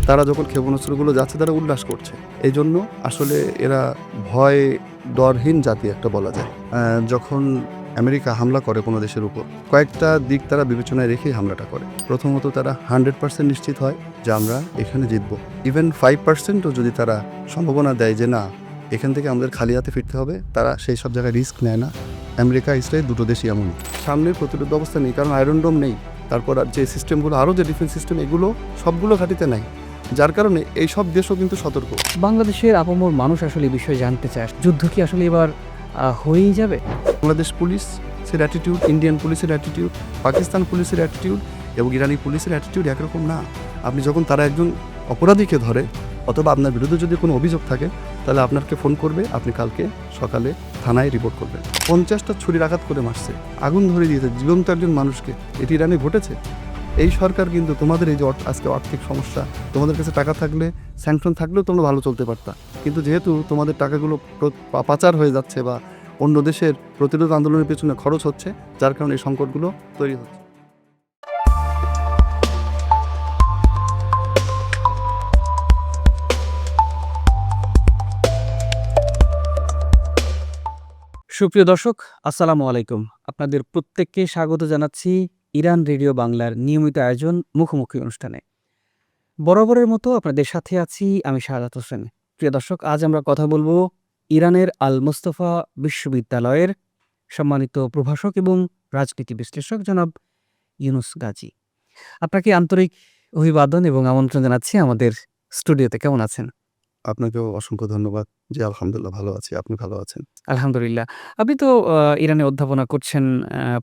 তারা যখন ক্ষেপণাস্ত্রগুলো যাচ্ছে তারা উল্লাস করছে। এই জন্য আসলে এরা ভয় ডরহীন জাতি একটা বলা যায়। যখন আমেরিকা হামলা করে কোনো দেশের উপর, কয়েকটা দিক তারা বিবেচনায় রেখেই হামলাটা করে। প্রথমত তারা 100% নিশ্চিত হয় যে আমরা এখানে জিতব। ইভেন 5%ও যদি তারা সম্ভাবনা দেয় যে না, এখান থেকে আমাদের খালি হাতে ফিরতে হবে, তারা সেই সব জায়গায় রিস্ক নেয় না। আমেরিকা ইসরায়েল দুটো দেশই এমনই। সামনে প্রতিরোধ ব্যবস্থা নেই, কারণ আয়রন ডোম নেই। তারপর আর যে সিস্টেমগুলো, আরও যে ডিফেন্স সিস্টেম, এগুলো সবগুলো ঘাঁটিতে নাই, যার কারণে এই সব দেশও কিন্তু সতর্ক। বাংলাদেশের আপামর মানুষ আসলে এই বিষয়ে জানতে চায়, যুদ্ধ কি আসলে এবার হয়েই যাবে? বাংলাদেশ পুলিশের অ্যাটিটিউড, ইন্ডিয়ান পুলিশের অ্যাটিটিউড, পাকিস্তান পুলিশের অ্যাটিটিউড এবং ইরানি পুলিশের অ্যাটিটিউড একরকম না। আপনি যখন তারা একজন অপরাধীকে ধরে অথবা আপনার বিরুদ্ধে যদি কোনো অভিযোগ থাকে, তাহলে আপনাকে ফোন করবে, আপনি কালকে সকালে থানায় রিপোর্ট করবেন। 50টা ছুরির আঘাত করে মারছে, আগুন ধরে দিয়েছে জীবন্ত একজন মানুষকে। এটি ইরানে ঘটেছে। এই সরকার কিন্তু তোমাদের এই যে আজকে আর্থিক সমস্যা, তোমাদের কাছে টাকা থাকলে, স্যাংশন থাকলেও তোমরা ভালো চলতে পারতা, কিন্তু যেহেতু তোমাদের টাকাগুলো পাচার হয়ে যাচ্ছে বা অন্য দেশের প্রতিরোধ আন্দোলনের পেছনে খরচ হচ্ছে, যার কারণে এই সংকটগুলো তৈরি হচ্ছে। সুপ্রিয় দর্শক, আসসালামু আলাইকুম। আপনাদের প্রত্যেককে স্বাগত জানাচ্ছি ইরান রেডিও বাংলার নিয়মিত আয়োজন মুখোমুখি অনুষ্ঠানে। বরাবরের মতো আপনাদের সাথে আছি আমি শাহাদাত হোসেন। প্রিয় দর্শক, আজ আমরা কথা বলবো ইরানের আল মোস্তফা বিশ্ববিদ্যালয়ের সম্মানিত প্রভাষক এবং রাজনীতি বিশ্লেষক জনাব ইউনুস গাজী। আপনাকে আন্তরিক অভিবাদন এবং আমন্ত্রণ জানাচ্ছি আমাদের স্টুডিওতে। কেমন আছেন? আপনাকেও অসংখ্য ধন্যবাদ। জি, আলহামদুলিল্লাহ ভালো আছি। আপনি ভালো আছেন? আলহামদুলিল্লাহ। আপনি তো ইরানে অধ্যাপনা করছেন,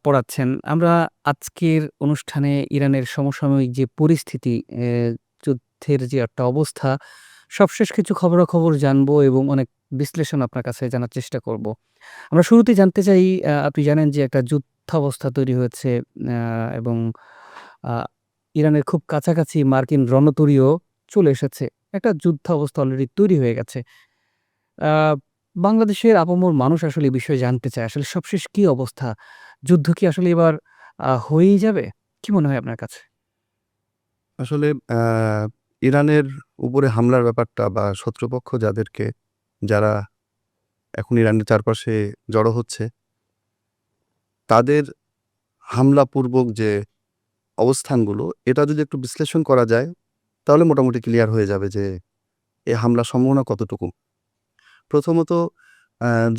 পড়াচ্ছেন। আমরা আজকের অনুষ্ঠানে ইরানের সমসাময়িক যে পরিস্থিতি, যুদ্ধের যে একটা অবস্থা, সবশেষ কিছু খবরাখবর জানবো এবং অনেক বিশ্লেষণ আপনার কাছে জানার চেষ্টা করব। আমরা শুরুতেই জানতে চাই, আপনি জানেন যে একটা যুদ্ধাবস্থা তৈরি হয়েছে এবং আ ইরানের খুব কাছাকাছি মার্কিন রণতরীও চলে এসেছে। একটা যুদ্ধাবস্থা অলরেডি তৈরি হয়ে গেছে। আ বাংলাদেশের আপামর মানুষ আসলে এই বিষয়ে জানতে চায়। আসলে সবশেষ কি অবস্থা? যুদ্ধ কি আসলে এবার হয়েই যাবে? কি মনে হয় আপনার কাছে? আসলে ইরানের উপরে হামলার ব্যাপারটা বা শত্রুপক্ষ যারা এখন ইরানের চারপাশে জড়ো হচ্ছে, তাদের হামলাপূর্বক যে অবস্থানগুলো, এটা যদি একটু বিশ্লেষণ করা যায়, তাহলে মোটামুটি ক্লিয়ার হয়ে যাবে যে এ হামলার সম্ভাবনা কতটুকু। প্রথমত,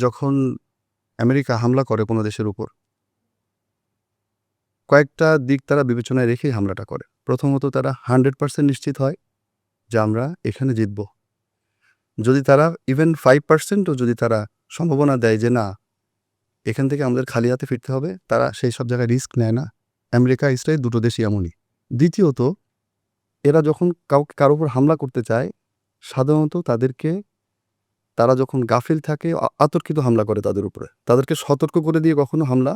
যখন আমেরিকা হামলা করে কোনো দেশের উপর, কয়েকটা দিক তারা বিবেচনায় রেখেই হামলাটা করে। প্রথমত তারা 100% নিশ্চিত হয় যে আমরা এখানে জিতব। যদি তারা ইভেন 5%ও যদি তারা সম্ভাবনা দেয় যে না, এখান থেকে আমাদের খালি হাতে ফিরতে হবে, তারা সেই সব জায়গায় রিস্ক নেয় না। আমেরিকা ইসরায়েল দুটো দেশই এমনই। দ্বিতীয়ত, এরা যখন কারো উপর হামলা করতে চায়, সাধারণত তারা যখন গাফিল থাকে, অতর্কিত হামলা করে তাদের উপরে। তাদেরকে সতর্ক করে দিয়ে কখনো হামলা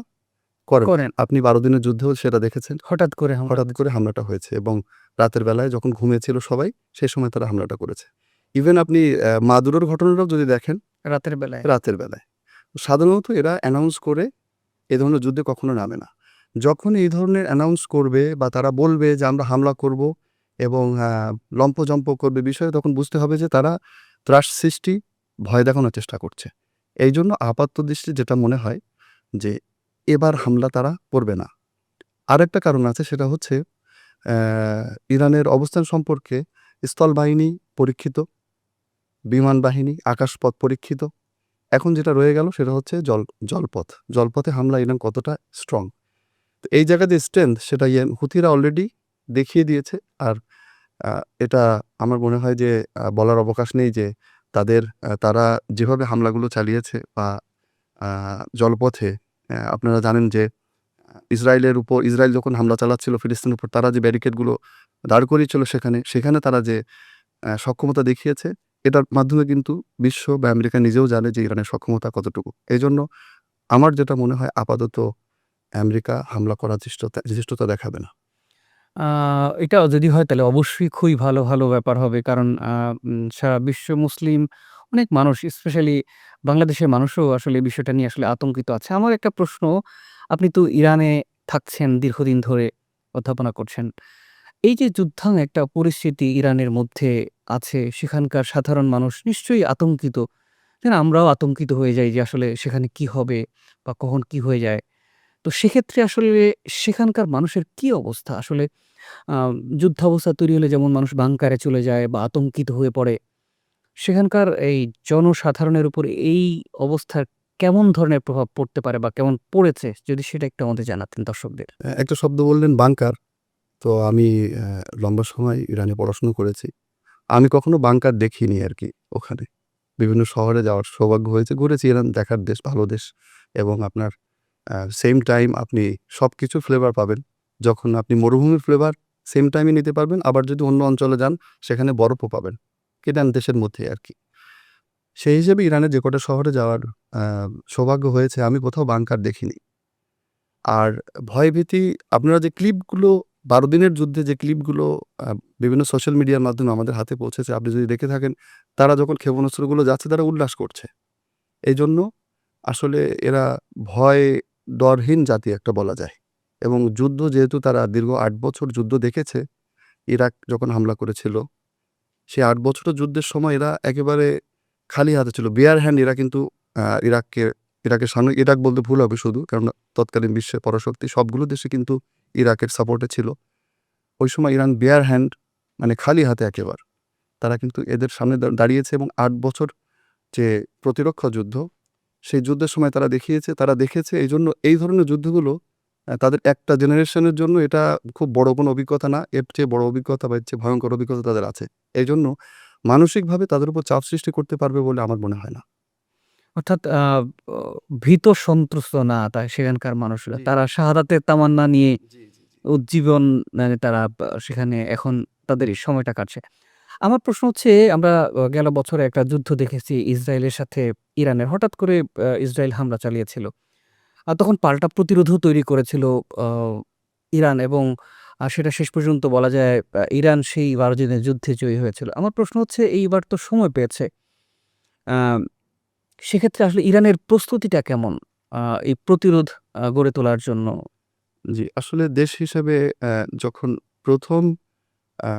করে না। করেন। আপনি 12 দিনের যুদ্ধেও সেটা দেখেছেন। হঠাৎ করে হামলা হঠাৎ হয়েছে। করে হামলাটা হয়েছে এবং রাতের বেলায় যখন ঘুমিয়েছিল সবাই, সেই সময় তারা হামলাটা করেছে। ইভেন আপনি মাদুরোর ঘটনাটাও যদি দেখেন, রাতের বেলায়। রাতের বেলায়। সাধারণত এরা অ্যানাউন্স করে এ ধরনের যুদ্ধে কখনো নামে না। যখন এই ধরনের অ্যানাউন্স করবে বা তারা বলবে যে আমরা হামলা করব এবং লম্পজম্প করবে বিষয়ে, তখন বুঝতে হবে যে তারা ত্রাস সৃষ্টি, ভয় দেখানোর চেষ্টা করছে। এই জন্য আপাতদৃষ্টি যেটা মনে হয় যে এবার হামলা তারা করবে না। আরেকটা কারণ আছে, সেটা হচ্ছে ইরানের অবস্থান সম্পর্কে স্থলবাহিনী পরীক্ষিত, বিমান বাহিনী, আকাশপথ পরীক্ষিত। এখন যেটা রয়ে গেল সেটা হচ্ছে জলপথ। জলপথে হামলা ইরান কতটা স্ট্রং, তো এই জায়গায় যে স্ট্রেংথ, সেটা হুথিরা অলরেডি দেখিয়ে দিয়েছে। আর এটা আমার মনে হয় যে বলার অবকাশ নেই যে তারা যেভাবে হামলাগুলো চালিয়েছে বা জলপথে, আপনারা জানেন যে ইসরায়েল যখন হামলা চালাচ্ছিল ফিলিস্তিনের উপর, তারা যে ব্যারিকেডগুলো দাঁড় করিয়েছিল সেখানে তারা যে সক্ষমতা দেখিয়েছে, এটার মাধ্যমে কিন্তু বিশ্ব বা আমেরিকা নিজেও জানে যে ইরানের সক্ষমতা কতটুকু। এই জন্য আমার যেটা মনে হয়, আপাতত আমেরিকা হামলা করার চেষ্টা দেখাবে না। আ এটা যদি হয় তাহলে অবশ্যই খুবই ভালো ব্যাপার হবে। কারণ সারা বিশ্ব মুসলিম অনেক মানুষ, স্পেশালি বাংলাদেশের মানুষও আসলে এই বিষয়টা নিয়ে আসলে আতঙ্কিত আছে। আমার একটা প্রশ্ন, আপনি তো ইরানে থাকছেন, দীর্ঘদিন ধরে অধ্যাপনা করছেন। এই যে যুদ্ধাং একটা পরিস্থিতি ইরানের মধ্যে আছে, সেখানকার সাধারণ মানুষ নিশ্চয়ই আতঙ্কিত। তাই না? আমরাও আতঙ্কিত হয়ে যাই যে আসলে সেখানে কি হবে বা কখন কি হয়ে যায়। তো সেক্ষেত্রে আসলে সেখানকার মানুষের কি অবস্থা? আসলে আ যুদ্ধাবস্থা তৈরি হলে যেমন মানুষ বাংকারে চলে যায় বা আতঙ্কিত হয়ে পড়ে। সেখানকার এই জনসাধারণের উপর এই অবস্থার কেমন ধরনের প্রভাব পড়তে পারে বা কেমন পড়েছে? যদি সেটা একটু আমাদের জানাতেন দর্শকদের। একটা শব্দ বললেন বাংকার। তো আমি লম্বা সময় ইরানে পড়াশোনা করেছি। আমি কখনো বাংকার দেখিনি আরকি ওখানে। বিভিন্ন শহরে যাওয়ার সৌভাগ্য হয়েছে। ঘুরেছি, ইরান দেখার দেশ, ভালো দেশ এবং আপনার সেম টাইম আপনি সবকিছু ফ্লেভার পাবেন। যখন আপনি মরুভূমির ফ্লেভার সেম টাইমে নিতে পারবেন, আবার যদি অন্য অঞ্চলে যান সেখানে বরফও পাবেন। ইরান দেশের মধ্যেই আরকি। সেই হিসেবে ইরানের যে কটা শহরে যাওয়ার আ সৌভাগ্য হয়েছে, আমি কোথাও বাংকার দেখিনি। আর ভয়ভীতি আপনারা যে ক্লিপগুলো ১২ দিনের যুদ্ধে যে ক্লিপগুলো আ বিভিন্ন সোশ্যাল মিডিয়ার মাধ্যমে আমাদের হাতে পৌঁছেছে, আপনি যদি দেখে থাকেন, তারা যখন ক্ষেপণাস্ত্রগুলো যাচ্ছে তারা উল্লাস করছে। এজন্য আসলে এরা ভয় ডরহীন জাতি একটা বলা যায়। এবং যুদ্ধ যেহেতু তারা দীর্ঘ ৮ বছর যুদ্ধ দেখেছে, ইরাক যখন হামলা করেছিল, সেই ৮ বছরের যুদ্ধের সময় এরা একেবারে খালি হাতে ছিল। বেয়ার হ্যান্ড এরা কিন্তু আ ইরাককে ইরাকের সামনে, ইরাক বলতে ভুল হবে শুধু। কারণ তৎকালীন বিশ্বের পরাশক্তি সবগুলো দেশে কিন্তু ইরাকের সাপোর্টে ছিল। ওই সময় ইরান বেয়ার হ্যান্ড মানে খালি হাতে একেবার। তারা কিন্তু এদের সামনে দাঁড়িয়েছে এবং ৮ বছর যে প্রতিরক্ষা যুদ্ধ, সেই যুদ্ধের সময় তারা দেখিয়েছে, তারা দেখেছে। এইজন্য এই ধরনের যুদ্ধগুলো তাদের একটা জেনারেশনের জন্য এটা খুব বড় কোনো অভিজ্ঞতা না। এর চেয়ে বড় অভিজ্ঞতা বা এর চেয়ে ভয়ংকর অভিজ্ঞতা তাদের আছে। এইজন্য মানসিকভাবে তাদের উপর চাপ সৃষ্টি করতে পারবে বলে আমার মনে হয় না। অর্থাৎ অ ভীত সন্ত্রস্ত না সেখানকার মানুষরা। জি, তারা শাহাদাতের তামান্না নিয়ে জি, জি, জি। উজ্জীবন মানে তারা সেখানে এখন তাদের এই সময়টা কাটছে। আমার প্রশ্ন হচ্ছে আমরা গেল বছরে একটা যুদ্ধ দেখেছি ইসরায়েলের সাথে ইরানের। হঠাৎ করে ইসরায়েল হামলা চালিয়েছিল। তখন পাল্টা প্রতিরোধও তৈরি করেছিল আ ইরান এবং সেটা শেষ পর্যন্ত বলা যায় ইরান সেই ১২ দিনের যুদ্ধে জয়ী হয়েছিল। আমার প্রশ্ন হচ্ছে এইবার তো সময় পেয়েছে। আ সেক্ষেত্রে আসলে ইরানের প্রস্তুতিটা কেমন? আ এই প্রতিরোধ গড়ে তোলার জন্য? জি, আসলে দেশ হিসেবে যখন ১ম আ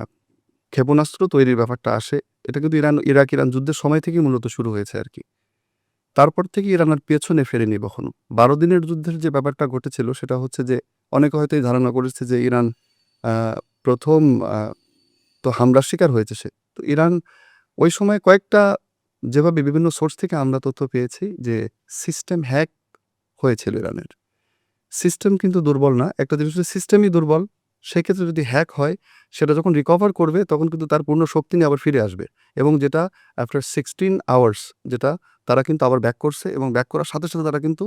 ক্ষেপণাস্ত্র তৈরির ব্যাপারটা আসে, এটা কিন্তু ইরাক-ইরান যুদ্ধের সময় থেকেই মূলত শুরু হয়েছে আরকি। তারপর থেকে ইরান আর পেছনে ফেরেনি কখনো। ১২ দিনের যুদ্ধের যে ব্যাপারটা ঘটেছিল সেটা হচ্ছে যে, অনেকে হয়তো এই ধারণা করেছে যে ইরান আ ১ম আ তো হামলার শিকার হয়েছে সে। তো ইরান ওই সময় কয়েকটা, যেভাবে বিভিন্ন সোর্স থেকে আমরা তথ্য পেয়েছি যে সিস্টেম হ্যাক হয়েছিল ইরানের। সিস্টেম কিন্তু দুর্বল না। একটা জিনিস হচ্ছে সিস্টেমই দুর্বল। সেক্ষেত্রে যদি হ্যাক হয়, সেটা যখন রিকভার করবে তখন কিন্তু তার পূর্ণ শক্তি নিয়ে আবার ফিরে আসবে। এবং যেটা আফটার 16 আওয়ার্স, যেটা তারা কিন্তু আবার ব্যাক করছে এবং ব্যাক করার সাথে, সাথে তারা কিন্তু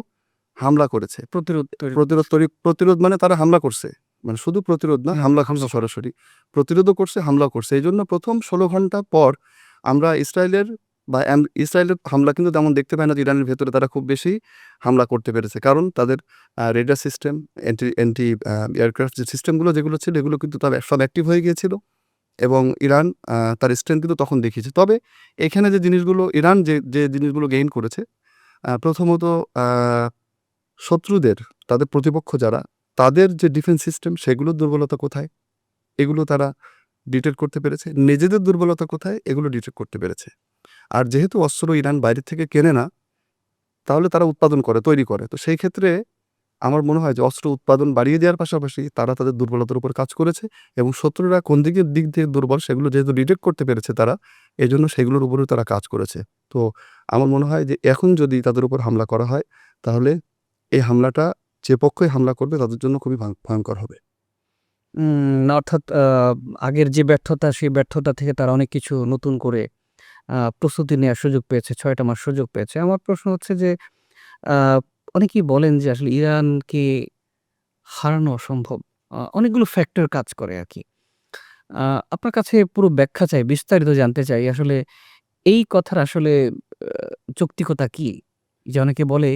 হামলা করেছে। প্রতিরোধ তৈরি প্রতিরোধ করছে। তৈরি প্রতিরোধ মানে তারা হামলা করছে। মানে শুধু প্রতিরোধ না, না, হামলা করছে হামলা করে। সরাসরি। প্রতিরোধও করছে, হামলাও করছে। এইজন্য ১ম ১৬ ঘন্টা পর আমরা ইসরায়েলের ইসরায়েলের হামলা কিন্তু তেমন দেখতে পাই না যে ইরানের ভেতরে তারা খুব বেশি হামলা করতে পেরেছে। কারণ তাদের radar system, anti anti aircraft যে সিস্টেমগুলো যেগুলো ছিল, এগুলো কিন্তু তার সব অ্যাক্টিভ হয়ে গিয়েছিল এবং ইরান তার স্ট্রেংথ কিন্তু তখন দেখিয়েছে। তবে এখানে যে জিনিসগুলো ইরান যে জিনিসগুলো গেইন করেছে, প্রথমত আ শত্রুদের, তাদের প্রতিপক্ষ যারা, তাদের যে ডিফেন্স সিস্টেম সেগুলোর দুর্বলতা কোথায়? এগুলো তারা ডিটেক্ট করতে পেরেছে। নিজেদের দুর্বলতা কোথায়? এগুলো ডিটেক্ট করতে পেরেছে। আর যেহেতু অস্ত্র ইরান বাইরে থেকে কেনে না, তাহলে তারা উৎপাদন করে, তৈরি করে। তো সেই ক্ষেত্রে আমার মনে হয় যে অস্ত্র উৎপাদন বাড়িয়ে দেওয়ার পাশাপাশি তারা তাদের দুর্বলতার উপর কাজ করেছে এবং শত্রুরা কোন দিক দিয়ে দুর্বল সেগুলো যেহেতু ডিটেক্ট করতে পেরেছে তারা, এজন্য সেগুলোর উপরেও তারা কাজ করেছে। তো আমার মনে হয় যে এখন যদি তাদের উপর হামলা করা হয়, তাহলে এই হামলাটা যে পক্ষই হামলা করবে তাদের জন্য খুবই ভয়ংকর হবে। অর্থাৎ আগের যে ব্যর্থতা, সেই ব্যর্থতা থেকে তারা অনেক কিছু নতুন করে প্রস্তুতি নেয়ার সুযোগ পেয়েছে। ৬ টা মাস সুযোগ পেয়েছে। আমার প্রশ্ন হচ্ছে যে আ অনেকেই বলেন যে আসলে ইরানকে হারানো অসম্ভব। অনেকগুলো ফ্যাক্টর কাজ করে আরকি। আ আপনার কাছে পুরো ব্যাখ্যা চাই, বিস্তারিত জানতে চাই। আসলে এই কথার আসলে আ যৌক্তিকতা কি? যে অনেকে বলে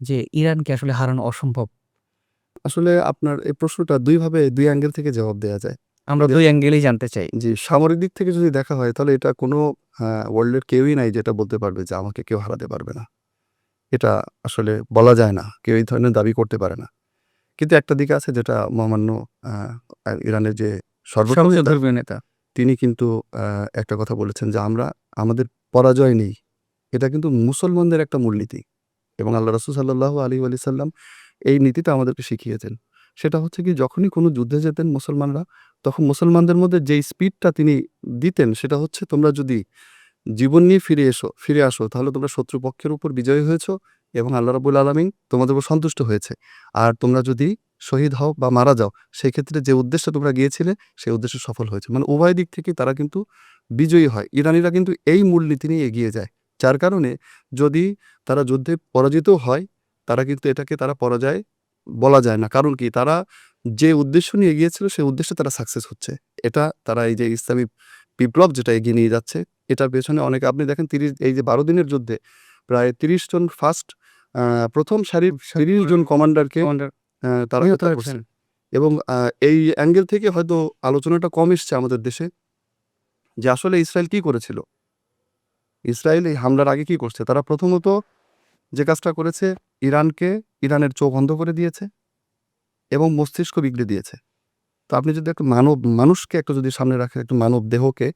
যে ইরানকে আসলে হারানো অসম্ভব। আসলে আপনার এই প্রশ্নটা ২ ভাবে ২ অ্যাঙ্গেল থেকে জবাব দেয়া যায়। আমরা যে ২ অ্যাঙ্গেলেই জানতে চাই। জি, সামরিক দিক থেকে যদি দেখা হয় তাহলে এটা কোনো ওয়ার্ল্ডের কেউই নাই যেটা বলতে পারবে যে আমাকে কেউ হারাতে পারবে না। এটা আসলে বলা যায় না। কেউ এই ধরনের দাবি করতে পারে না। কিন্তু একটা দিক আছে যেটা মহামান্য আ ইরানের যে সর্বোচ্চ সর্বোচ্চ নেতা, ধর্মীয় নেতা। তিনি কিন্তু একটা কথা বলেছেন যে আমাদের পরাজয় নেই। এটা কিন্তু মুসলমানদের একটা মূলনীতি এবং আল্লাহ রাসূল সাল্লাল্লাহু আলাইহি ওয়াসাল্লাম এই নীতিটা আমাদেরকে শিখিয়েছেন। সেটা হচ্ছে কি, যখনই কোনো যুদ্ধে যেতেন মুসলমানরা, তখন মুসলমানদের মধ্যে যেই স্পিডটা তিনি দিতেন সেটা হচ্ছে, তোমরা যদি জীবন নিয়ে ফিরে আসো তাহলে তোমরা শত্রুপক্ষের উপর বিজয়ী হয়েছো এবং আল্লাহ রাব্বুল আলামিন তোমাদের উপর সন্তুষ্ট হয়েছে। আর তোমরা যদি শহীদ হও বা মারা যাও, সেক্ষেত্রে যে উদ্দেশ্যে তোমরা গিয়েছিলে সেই উদ্দেশ্যে সফল হয়েছে। মানে উভয় দিক থেকেই তারা কিন্তু বিজয়ী হয়। ইরানিরা কিন্তু এই মূলনীতি নিয়ে এগিয়ে যায়। যার কারণে যদি তারা যুদ্ধে পরাজিতও হয়, তারা কিন্তু এটাকে পরাজয় বলা যায় না। কারণ কি? তারা যে উদ্দেশ্য নিয়ে এগিয়েছিল সেই উদ্দেশ্যে তারা সাকসেস হচ্ছে। এটা তারা এই যে ইসলামী বিপ্লব যেটা এগিয়ে নিয়ে যাচ্ছে, এটার পেছনে অনেকে, আপনি দেখেন এই যে ১২ দিনের যুদ্ধে প্রায় ৩০ জন প্রথম সারির ৩০ জন কমান্ডারকে কমান্ডার তারা নিহত হত্যা হয়েছেন। করছে। এবং এই অ্যাঙ্গেল থেকে হয়তো আলোচনাটা কম এসছে আমাদের দেশে, যে আসলে ইসরায়েল কি করেছিল? ইসরায়েল এই হামলার আগে কি করছে? তারা প্রথমত যে কাজটা করেছে, ইরানের চোখ অন্ধ করে দিয়েছে এবং মস্তিষ্ক বিগড়ে দিয়েছে। তো আপনি যদি একটা মানুষকে একটা যদি সামনে রাখেন, একটা মানব দেহকে,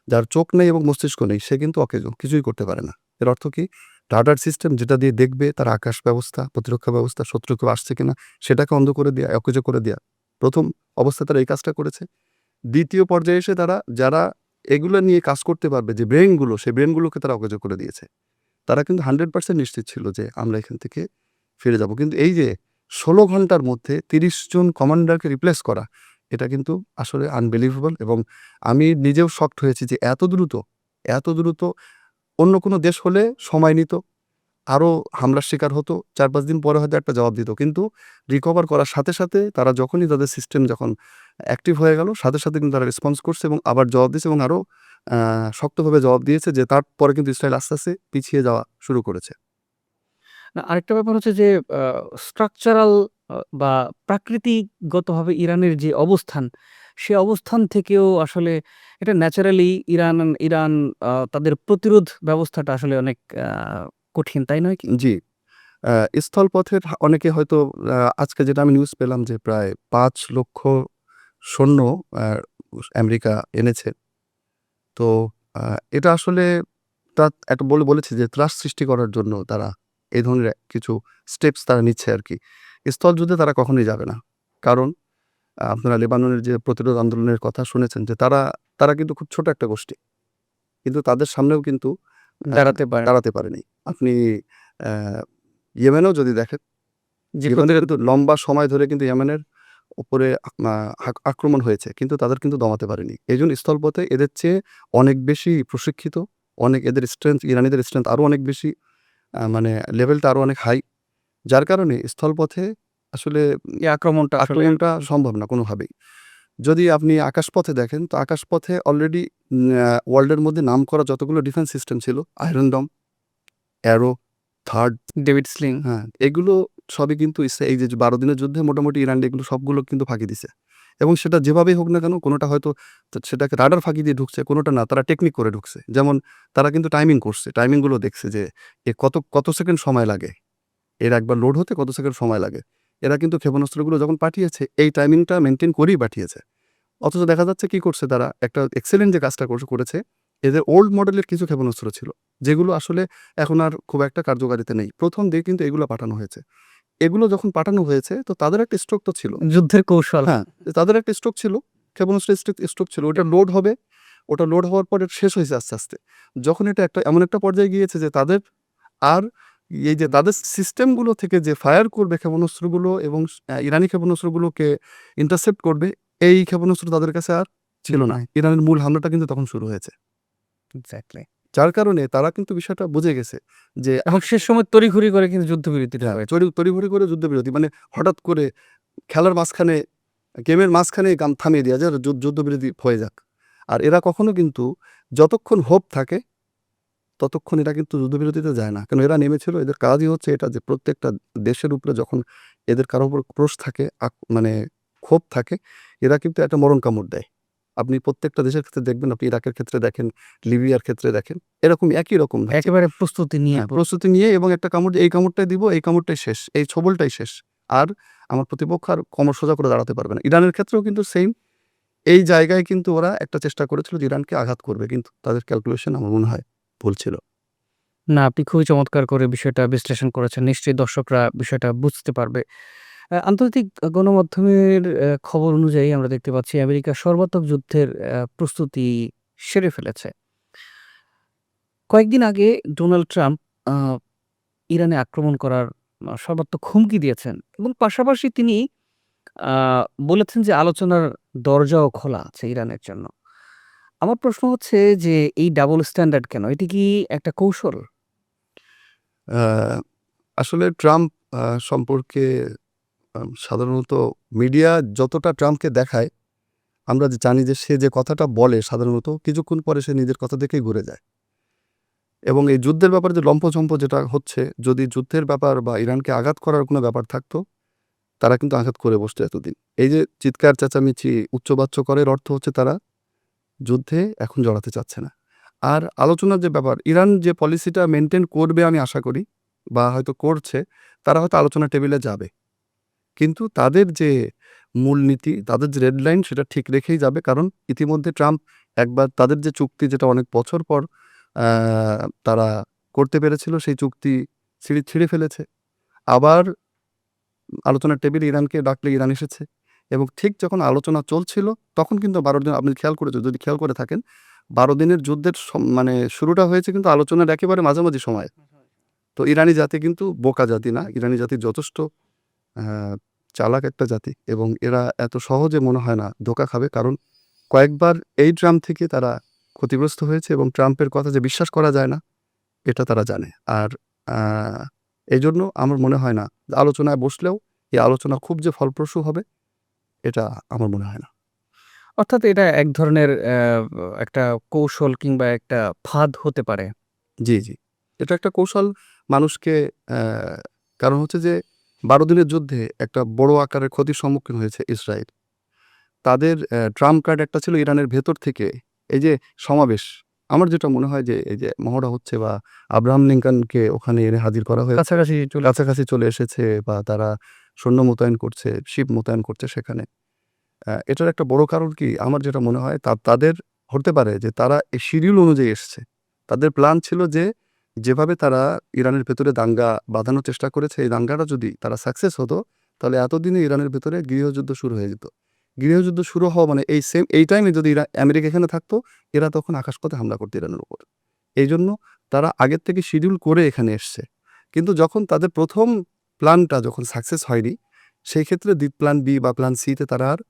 যার চোখ নেই এবং মস্তিষ্ক নেই, সে কিন্তু অকেজো, কিছুই করতে পারে না। এর অর্থ কি? রাডার সিস্টেম যেটা দিয়ে দেখবে তার আকাশ ব্যবস্থা, প্রতিরক্ষা ব্যবস্থা, শত্রু কেউ আসছে কিনা, সেটাকে অন্ধ করে দেয়া, অকেজো করে দেয়া। প্রথম অবস্থায় তারা এই কাজটা করেছে। দ্বিতীয় পর্যায়ে এসে যারা এগুলো নিয়ে কাজ করতে পারবে, যে ব্রেইনগুলো, সেই ব্রেইনগুলোকে তারা অকেজো করে দিয়েছে। তারা কিন্তু 100% নিশ্চিত ছিল যে আমরা এখান থেকে ফিরে যাব। কিন্তু এই যে ১৬ ঘন্টার মধ্যে ৩০ জন কমান্ডারকে রিপ্লেস করা, এটা কিন্তু আসলে আনবিলিভেবল। এবং আমি নিজেও শকড হয়েছি যে এত দ্রুত অন্য কোনো দেশ হলে সময় নিত, আরও হামলার শিকার হতো, ৪-৫ দিন পরে হয়তো একটা জবাব দিত। কিন্তু রিকভার করার সাথে সাথে তারা যখনই তাদের সিস্টেম যখন অ্যাক্টিভ হয়ে গেল, সাথে সাথে কিন্তু তারা রেসপন্স করছে এবং আবার জবাব দিয়েছে এবং আরও শক্তভাবে জবাব দিয়েছে, যে তারপরে কিন্তু ইসরায়েল আস্তে আস্তে পিছিয়ে যাওয়া শুরু করেছে। না, আরেকটা ব্যাপার হচ্ছে যে আ স্ট্রাকচারাল বা প্রাকৃতিকগতভাবে ইরানের যে অবস্থান, সে অবস্থান থেকেও আসলে এটা ন্যাচারালি ইরান তাদের প্রতিরোধ ব্যবস্থাটা আসলে অনেক কঠিন, তাই নয় কি? জি। স্থলপথের অনেকে হয়তো, আজকে যেটা আমি নিউজ পেলাম যে প্রায় ৫,০০,০০০ সৈন্য আ আমেরিকা এনেছে। তো আ এটা আসলে একটা বলেছে যে ত্রাস সৃষ্টি করার জন্য তারা এই ধরনের কিছু স্টেপস তারা নিচ্ছে আরকি। স্থলযুদ্ধে তারা কখনোই যাবে না। কারণ আপনারা লেবাননের যে প্রতিরোধ আন্দোলনের কথা শুনেছেন, যে তারা কিন্তু খুব ছোট একটা গোষ্ঠী। কিন্তু তাদের সামনেও কিন্তু আ দাঁড়াতে পারে দাঁড়াতে পারেনি। আপনি আ ইয়েমেনেও যদি দেখেন, যে ইয়েমেনে প্রতিরোধ কিন্তু লম্বা সময় ধরে কিন্তু ইয়েমেনের উপরে আক্রমণ হয়েছে। কিন্তু তাদের কিন্তু দমাতে পারেনি। এজন্য স্থলপথে এদের চেয়ে অনেক বেশি প্রশিক্ষিত, এদের স্ট্রেংথ, ইরানিদের স্ট্রেংথ আরো অনেক বেশি, মানে লেভেলটা আরো অনেক হাই। যার কারণে স্থলপথে আসলে এই আক্রমণটা আসলে আক্রমণটা সম্ভব না কোনোভাবেই। যদি আপনি আকাশপথে দেখেন, তো আকাশপথে অলরেডি ওয়ার্ল্ডের মধ্যে নামকরা যতগুলো ডিফেন্স সিস্টেম ছিল, Iron Dome, Arrow, THAAD, David Sling হ্যাঁ, এগুলো সবই কিন্তু এই যে ১২ দিনের যুদ্ধে মোটামুটি ইরান এগুলো সবগুলো কিন্তু ফাঁকি দিছে। এবং সেটা যেভাবেই হোক না কেন, কোনোটা হয়তো সেটাকে রাডার ফাঁকি দিয়ে ঢুকছে, কোনোটা না, তারা টেকনিক করে ঢুকছে। যেমন তারা কিন্তু টাইমিং করছে। টাইমিংগুলো দেখছে যে কত সেকেন্ড সময় লাগে। এর একবার লোড হতে কত সেকেন্ড সময় লাগে। এরা কিন্তু ক্ষেপণাস্ত্রগুলো যখন পাঠিয়েছে, এই টাইমিংটা মেইনটেইন করেই পাঠিয়েছে। অথচ দেখা যাচ্ছে কি করছে তারা, একটা এক্সেলেন্ট যে কাজটা করেছে, এদের ওল্ড মডেলের কিছু ক্ষেপণাস্ত্র ছিল, যেগুলো আসলে এখন আর খুব একটা কার্যকারিতা নেই। ১ম দিকে কিন্তু এগুলো পাঠানো হয়েছে। এগুলো যখন পাঠানো হয়েছে, তো তাদের একটা স্ট্রোক তো ছিল। যুদ্ধের কৌশল। হ্যাঁ, তাদের একটা স্ট্রোক ছিল, ক্ষেপণাস্ত্রের স্ট্রোক ছিল। ওটা লোড হবে, ওটা লোড হওয়ার পর এটা শেষ হয়েছে আস্তে আস্তে। যখন এটা এমন একটা পর্যায়ে গিয়েছে যে তাদের আর এই যে তাদের সিস্টেমগুলো থেকে যে ফায়ার করবে ক্ষেপণাস্ত্রগুলো এবং ইরানি ক্ষেপণাস্ত্রগুলোকে ইন্টারসেপ্ট করবে, এই ক্ষেপণাস্ত্র তাদের কাছে আর ছিল না। নাই। ইরানের মূল হামলাটা কিন্তু তখন শুরু হয়েছে। এক্সাক্টলি। যার কারণে তারা কিন্তু বিষয়টা বুঝে গেছে যে এবং শেষ সময় তড়িঘড়ি করে কিন্তু যুদ্ধবিরতিটা হ্যাঁ, হয়েছে। তড়িঘড়ি করে যুদ্ধবিরতি, মানে হঠাৎ করে খেলার মাঝখানে, গেমের মাঝখানে গান থামিয়ে দেয়া যায়, যুদ্ধবিরতি হয়ে যাক। আর এরা কখনো কিন্তু যতক্ষণ হোপ থাকে ততক্ষণ এরা কিন্তু যুদ্ধবিরতিতে যায় না। কারণ এরা নেমেছিল, এদের কাজই হচ্ছে এটা, যে প্রত্যেকটা দেশের উপরে যখন এদের কারো উপর ক্রোশ থাকে, মানে ক্ষোভ থাকে, এরা কিন্তু একটা মরণ কামড় দেয়। আপনি প্রত্যেকটা দেশের ক্ষেত্রে দেখবেন, আপনি ইরাকের ক্ষেত্রে দেখেন, লিবিয়ার ক্ষেত্রে দেখেন, এরকম একই রকম ভাই। একেবারে প্রস্তুতি নিয়ে হ্যাঁ, প্রস্তুতি নিয়ে এবং একটা কামড়, এই কামড়টাই দিব, এই কামড়টাই শেষ, এই ছোবলটাই শেষ। আর আমার প্রতিপক্ষ আর কোমর সোজা করে দাঁড়াতে পারবে না। ইরানের ক্ষেত্রেও কিন্তু সেইম এই জায়গায় কিন্তু ওরা একটা চেষ্টা করেছিল যে ইরানকে আঘাত করবে, কিন্তু তাদের ক্যালকুলেশন আমার মনে হয় ভুল ছিল। না, আপনি খুবই চমৎকার করে বিষয়টা বিশ্লেষণ করেছেন। নিশ্চয়ই দর্শকরা বিষয়টা বুঝতে পারবে। আন্তর্জাতিক গণমাধ্যমের খবর অনুযায়ী আমরা দেখতে পাচ্ছি আমেরিকা সর্বাত্মক যুদ্ধের প্রস্তুতি সেরে ফেলেছে। কয়েকদিন আগে ডোনাল্ড ট্রাম্প আ ইরানে আক্রমণ করার সর্বাত্মক হুমকি দিয়েছেন এবং পাশাপাশি তিনি আ বলেছেন যে আলোচনার দরজাও খোলা আছে ইরানের জন্য। আমার প্রশ্ন হচ্ছে যে এই ডাবল স্ট্যান্ডার্ড কেন? এটি কি একটা কৌশল? আ আসলে ট্রাম্প সম্পর্কে সাধারণত মিডিয়া যতটা ট্রাম্পকে দেখায়, আমরা যে জানি যে সে যে কথাটা বলে সাধারণত কিছুক্ষণ পরে সে নিজের কথা থেকেই ঘুরে যায়। এবং এই যুদ্ধের ব্যাপারে যে লম্পঝম্প যেটা হচ্ছে, যদি যুদ্ধের ব্যাপার বা ইরানকে আঘাত করার কোনো ব্যাপার থাকতো, তারা কিন্তু আঘাত করে বসতো এতদিন। এই যে চিৎকার চেঁচামেচি, উচ্চবাচ্য করে, এর অর্থ হচ্ছে তারা যুদ্ধে এখন জড়াতে চাচ্ছে না। আর আলোচনার যে ব্যাপার, ইরান যে পলিসিটা মেইনটেইন করবে আমি আশা করি, বা হয়তো করছে, তারা হয়তো আলোচনা টেবিলে যাবে। কিন্তু তাদের যে মূলনীতি, তাদের যে রেড লাইন, সেটা ঠিক রেখেই যাবে। কারণ ইতিমধ্যে ট্রাম্প একবার তাদের যে চুক্তি, যেটা অনেক বছর পর আ তারা করতে পেরেছিল, সেই চুক্তি ছিঁড়ে ফেলেছে। আবার আলোচনার টেবিলে ইরানকে ডাকলে ইরান এসেছে, এবং ঠিক যখন আলোচনা চলছিল তখন কিন্তু ১২ দিন, আপনি যদি খেয়াল করে থাকেন, ১২ দিনের যুদ্ধের মানে শুরুটা হয়েছে কিন্তু আলোচনার একেবারে মাঝামাঝি সময়ে। তো ইরানি জাতি কিন্তু বোকা জাতি না। ইরানি জাতি যথেষ্ট আ চালাক একটা জাতি, এবং এরা এত সহজে মনে হয় না ধোঁকা খাবে। কারণ কয়েকবার এই ট্রাম্প থেকে তারা ক্ষতিগ্রস্ত হয়েছে, এবং ট্রাম্পের কথা যে বিশ্বাস করা যায় না, এটা তারা জানে। আর আ এজন্য আমার মনে হয় না যে আলোচনায় বসলেও এই আলোচনা খুব যে ফলপ্রসূ হবে, এটা আমার মনে হয় না। অর্থাৎ এটা এক ধরনের একটা কৌশল কিংবা একটা ফাঁদ হতে পারে। জি, জি। এটা একটা কৌশল মানুষকে, অ্যা কারণ হচ্ছে যে ১২ দিনের যুদ্ধে একটা বড় আকারের ক্ষতির সম্মুখীন হয়েছে ইসরায়েল। তাদের ট্রাম্প কার্ড একটা ছিল ইরানের ভেতর থেকে এই যে সমাবেশ। আমার যেটা মনে হয় যে এই যে মহড়া হচ্ছে, বা আব্রাহাম লিঙ্কনকে ওখানে এনে হাজির করা হয়েছে, কাছাকাছি চলে কাছাকাছি চলে এসেছে, বা তারা সৈন্য মোতায়েন করছে, শিপ মোতায়েন করছে সেখানে। এটার একটা বড় কারণ কি? আমার যেটা মনে হয়, তাদের হতে পারে যে তারা এই শিডিউল অনুযায়ী এসছে। তাদের প্ল্যান ছিল যে, যেভাবে তারা ইরানের ভেতরে দাঙ্গা বাঁধানোর চেষ্টা করেছে, এই দাঙ্গাটা যদি তারা সাকসেস হতো, তাহলে এতদিনে ইরানের ভেতরে গৃহযুদ্ধ শুরু হয়ে যেত। গৃহযুদ্ধ শুরু হওয়া মানে এই টাইমে যদি আমেরিকা এখানে থাকতো, এরা তখন আকাশপথে হামলা করতো ইরানের উপর। এইজন্য তারা আগের থেকে শিডিউল করে এখানে এসছে। কিন্তু যখন তাদের ১ম প্ল্যানটা যখন সাকসেস হয়নি, সেই ক্ষেত্রে প্ল্যান বি বা প্ল্যান সি তে তারা আর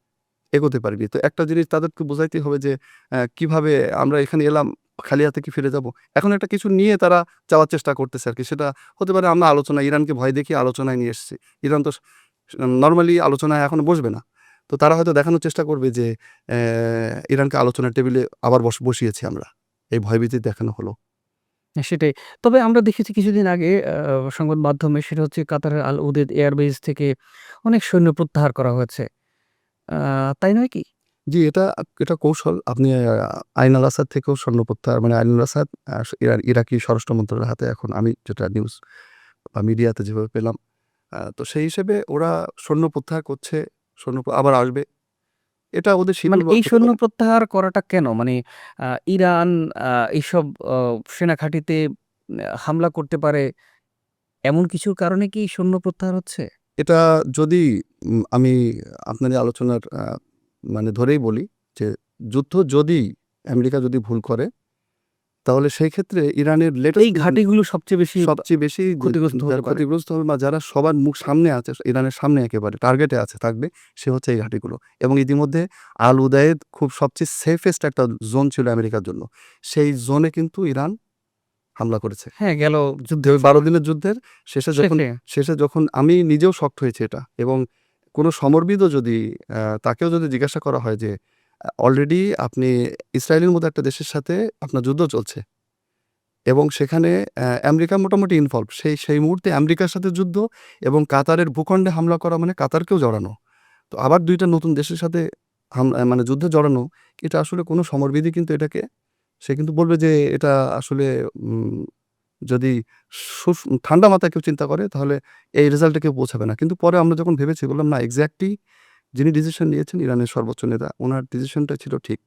এগোতে পারিনি। তো একটা জিনিস তাদেরকে বোঝাইতে হবে যে কিভাবে আমরা এখানে এলাম, খালি হাতে কি ফিরে যাব? এখন একটা কিছু নিয়ে তারা যাওয়ার চেষ্টা করতেছে আরকি। সেটা হতে পারে আমরা আলোচনা, ইরানকে ভয় দেখিয়ে আলোচনায় নিয়ে এসেছি। ইরান তো নরমালি আলোচনায় এখনো বসবে না। তো তারা হয়তো দেখানোর চেষ্টা করবে যে ইরানকে আলোচনার টেবিলে আবার বসিয়েছি আমরা। এই ভয়ভীতি দেখানো হলো। সেটাই। তবে আমরা দেখেছি কিছুদিন আগে সংবাদ মাধ্যমে সেটা হচ্ছে কাতারের আল উদেদ এয়ারবেস থেকে অনেক সৈন্য প্রত্যাহার করা হয়েছে। আ তাই নয় কি? জি, এটা কৌশল। আপনি আইন আল আসাদ থেকেও স্বর্ণ প্রত্যাহার, মানে আইন আল আসাদ ইরাকি স্বরাষ্ট্র মন্ত্রণালয়ের হাতে এখন, আমি যেটা নিউজ বা মিডিয়াতে যেভাবে পেলাম। তো সেই হিসেবে ওরা সৈন্য প্রত্যাহার করছে, আবার আসবে। এটা ওদের মানে শিডিউল এই হতে সৈন্য পারে। প্রত্যাহার করাটা কেন? মানে ইরান আ এইসব সেনা ঘাঁটিতে হামলা করতে পারে এমন কিছুর কারণে কি সৈন্য প্রত্যাহার হচ্ছে? এটা যদি আমি আপনাদের আলোচনার মানে ধরেই বলি যে, যুদ্ধ যদি আমেরিকা যদি ভুল করে, তাহলে সেই ক্ষেত্রে ইরানের এই ঘাঁটিগুলো সবচেয়ে বেশি সবচেয়ে বেশি ক্ষতিগ্রস্ত হতে যারা পারে। ক্ষতিগ্রস্ত হবে, বা যারা সবার মুখ সামনে আছে, ইরানের সামনে একেবারে টার্গেটে থাকবে, সে হচ্ছে এই ঘাঁটিগুলো। এবং ইতিমধ্যে আল উদায়েদ খুব সবচেয়ে সেফেস্ট একটা জোন ছিল আমেরিকার জন্য। সেই জোনে কিন্তু ইরান হামলা করেছে। হ্যাঁ, গেল যুদ্ধের ওই ১২ সময়। দিনের যুদ্ধের শেষে যখন শেষে শেষে যখন আমি নিজেও শকড হয়েছি এটা, এবং কোনো সমরবিদও যদি তাকেও যদি জিজ্ঞাসা করা হয় যে, অলরেডি আপনি ইসরায়েলের মতো একটা দেশের সাথে আপনার যুদ্ধ চলছে, এবং সেখানে আমেরিকা মোটামুটি ইনভলভড। সেই মুহূর্তে আমেরিকার সাথে যুদ্ধ, এবং কাতারের ভূখণ্ডে হামলা করা মানে কাতারকেও জড়ানো। তো আবার ২ টা নতুন দেশের সাথে মানে যুদ্ধে জড়ানো, এটা আসলে কোনো সমরবিদই কিন্তু এটাকে, সে কিন্তু বলবে যে এটা আসলে উম যদি ঠান্ডা মাথায় কেউ চিন্তা করে, তাহলে এই রেজাল্টে কেউ পৌঁছাবে না। কিন্তু পরে আমরা যখন ভেবেছি, বললাম না, এক্সাক্টলি যিনি ডিসিশন নিয়েছেন ইরানের সর্বোচ্চ নেতা, ওনার ডিসিশনটা ছিল ঠিক।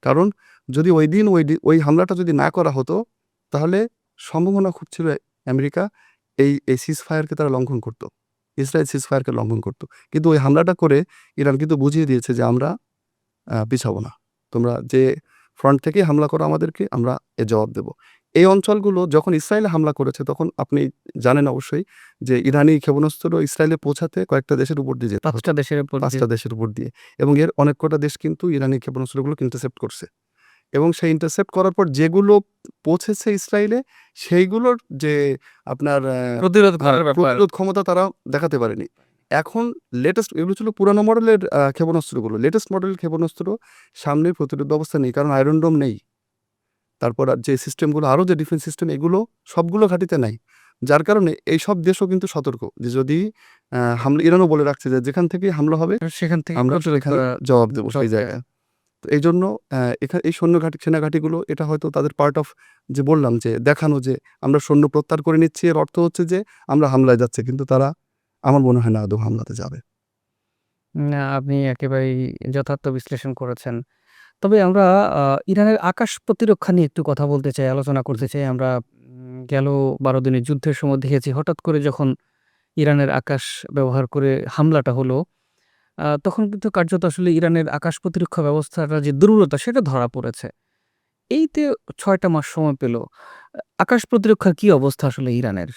কারণ যদি ওই দিন ওই হামলাটা যদি না করা হতো, তাহলে সম্ভাবনা খুব ছিল আমেরিকা এই সিজফায়ারকে তারা লঙ্ঘন করত। ইসরায়েল সিজফায়ারকে লঙ্ঘন করত। কিন্তু ওই হামলাটা করে ইরান কিন্তু বুঝিয়ে দিয়েছে যে আমরা পিছাবো না। তোমরা যে ফ্রন্ট থেকেই হামলা করো আমাদেরকে, আমরা এর জবাব দেব। এই অঞ্চলগুলো যখন ইসরায়েলে হামলা করেছে তখন আপনি জানেন অবশ্যই যে ইরানি ক্ষেপণাস্ত্র ইসরায়েলে পৌঁছাতে কয়েকটা দেশের উপর দিয়ে যেতে ৫ হতো। টা দেশের উপর ৫ টা দেশের উপর দিয়ে। এবং এর অনেক কটা দেশ কিন্তু ইরানি ক্ষেপণাস্ত্রগুলোকে ইন্টারসেপ্ট করছে। এবং সেই ইন্টারসেপ্ট করার পর যেগুলো পৌঁছেছে ইসরায়েলে, সেইগুলোর যে আপনার প্রতিরোধ করার ব্যাপার। প্রতিরোধ ক্ষমতা তারা দেখাতে পারেনি। এখন লেটেস্ট এগুলো ছিল পুরানো মডেলের ক্ষেপণাস্ত্রগুলো। লেটেস্ট মডেলের ক্ষেপণাস্ত্র সামনে প্রতিরোধ ব্যবস্থা নেই, কারণ আয়রন ডোম নেই। তারপর আর যে সিস্টেমগুলো আরও যে ডিফেন্স সিস্টেম, এগুলো সবগুলো ঘাঁটিতে নাই। যার কারণে এইসব দেশও কিন্তু সতর্ক যে যদি হামলা, ইরানও বলে রাখছে যে যেখান থেকেই হামলা হবে সেখান থেকে আমরা প্রতিরোধ সেখানে করা জবাব দেবো সেই জবাব দেয়া। জায়গায়। তো এইজন্য এই সেনাঘাঁটিগুলো এটা হয়তো তাদের পার্ট অফ, যে বললাম যে দেখানো যে আমরা সৈন্য প্রত্যাহার করে নিচ্ছি, এর অর্থ হচ্ছে যে আমরা হামলায় যাচ্ছি, কিন্তু তারা আমার মনে হয় না আদৌ হামলাতে যাবে। না, আপনি একেবারেই যথার্থ বিশ্লেষণ করেছেন। তবে আমরা ইরানের আকাশ প্রতিরক্ষা নিয়ে একটু কথা বলতে চাই, আলোচনা করতে চাই। আমরা গেল ১২ দিনের যুদ্ধের সময় দেখেছি হঠাৎ করে যখন ইরানের আকাশ ব্যবহার করে হামলাটা হলো, তখন কিন্তু কার্যত আসলে ইরানের আকাশ প্রতিরক্ষা ব্যবস্থাটা যে দুর্বলতা সেটা ধরা পড়েছে। এইতে ৬ টা মাস সময় পেল। আকাশ প্রতিরক্ষার কি অবস্থা আসলে ইরানের?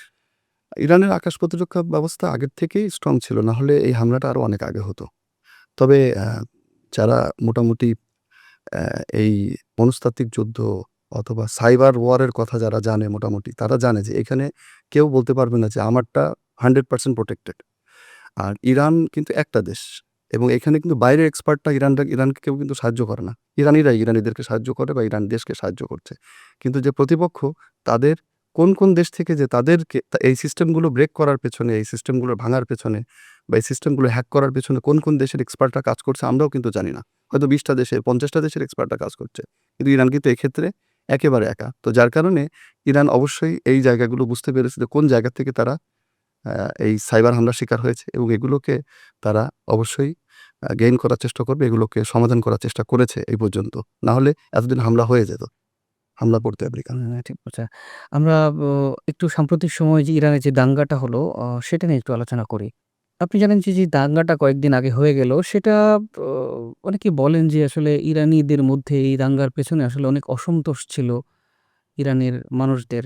ইরানের আকাশ প্রতিরক্ষা ব্যবস্থা আগের থেকেই স্ট্রং ছিল, না হলে এই হামলাটা আরও অনেক আগে হতো। তবে যারা মোটামুটি এই মনস্তাত্ত্বিক যুদ্ধ অথবা সাইবার ওয়ারের কথা যারা জানে মোটামুটি, তারা জানে যে এখানে কেউ বলতে পারবে না যে আমারটা 100% প্রোটেক্টেড। আর ইরান কিন্তু একটা দেশ, এবং এখানে কিন্তু বাইরের এক্সপার্টরা ইরানকে কেউ কিন্তু সাহায্য করে না। ইরানিরাই ইরানিদেরকে সাহায্য করে বা ইরান দেশকে সাহায্য করছে। কিন্তু যে প্রতিপক্ষ, তাদের কোন দেশ থেকে যে তাদেরকে এই সিস্টেমগুলো ব্রেক করার পেছনে, এই সিস্টেমগুলো ভাঙার পেছনে বা এই সিস্টেমগুলো হ্যাক করার পেছনে কোন দেশের এক্সপার্টরা কাজ করছে আমরাও কিন্তু জানি না। হয়তো ২০টা দেশের ৫০টা দেশের এক্সপার্টরা কাজ করছে। কিন্তু ইরান কিন্তু এক্ষেত্রে একেবারে একা। তো যার কারণে ইরান অবশ্যই এই জায়গাগুলো বুঝতে পেরেছে যে কোন জায়গা থেকে তারা এই সাইবার হামলার শিকার হয়েছে, এবং এগুলোকে তারা অবশ্যই গেইন করার চেষ্টা করবে, এগুলোকে সমাধান করার চেষ্টা করেছে এই পর্যন্ত। না হলে এতদিন হামলা হয়ে যেত। হামলা করতো আমেরিকা। ঠিক বলছেন। আমরা একটু সাম্প্রতিক সময়ে যে ইরানের যে দাঙ্গাটা হলো সেটা নিয়ে একটু আলোচনা করি। আপনি জানেন যে দাঙ্গাটা কয়েকদিন আগে হয়ে গেল সেটা অ অনেকে বলেন যে আসলে ইরানিদের মধ্যে এই দাঙ্গার পেছনে আসলে অনেক অসন্তোষ ছিল ইরানের মানুষদের।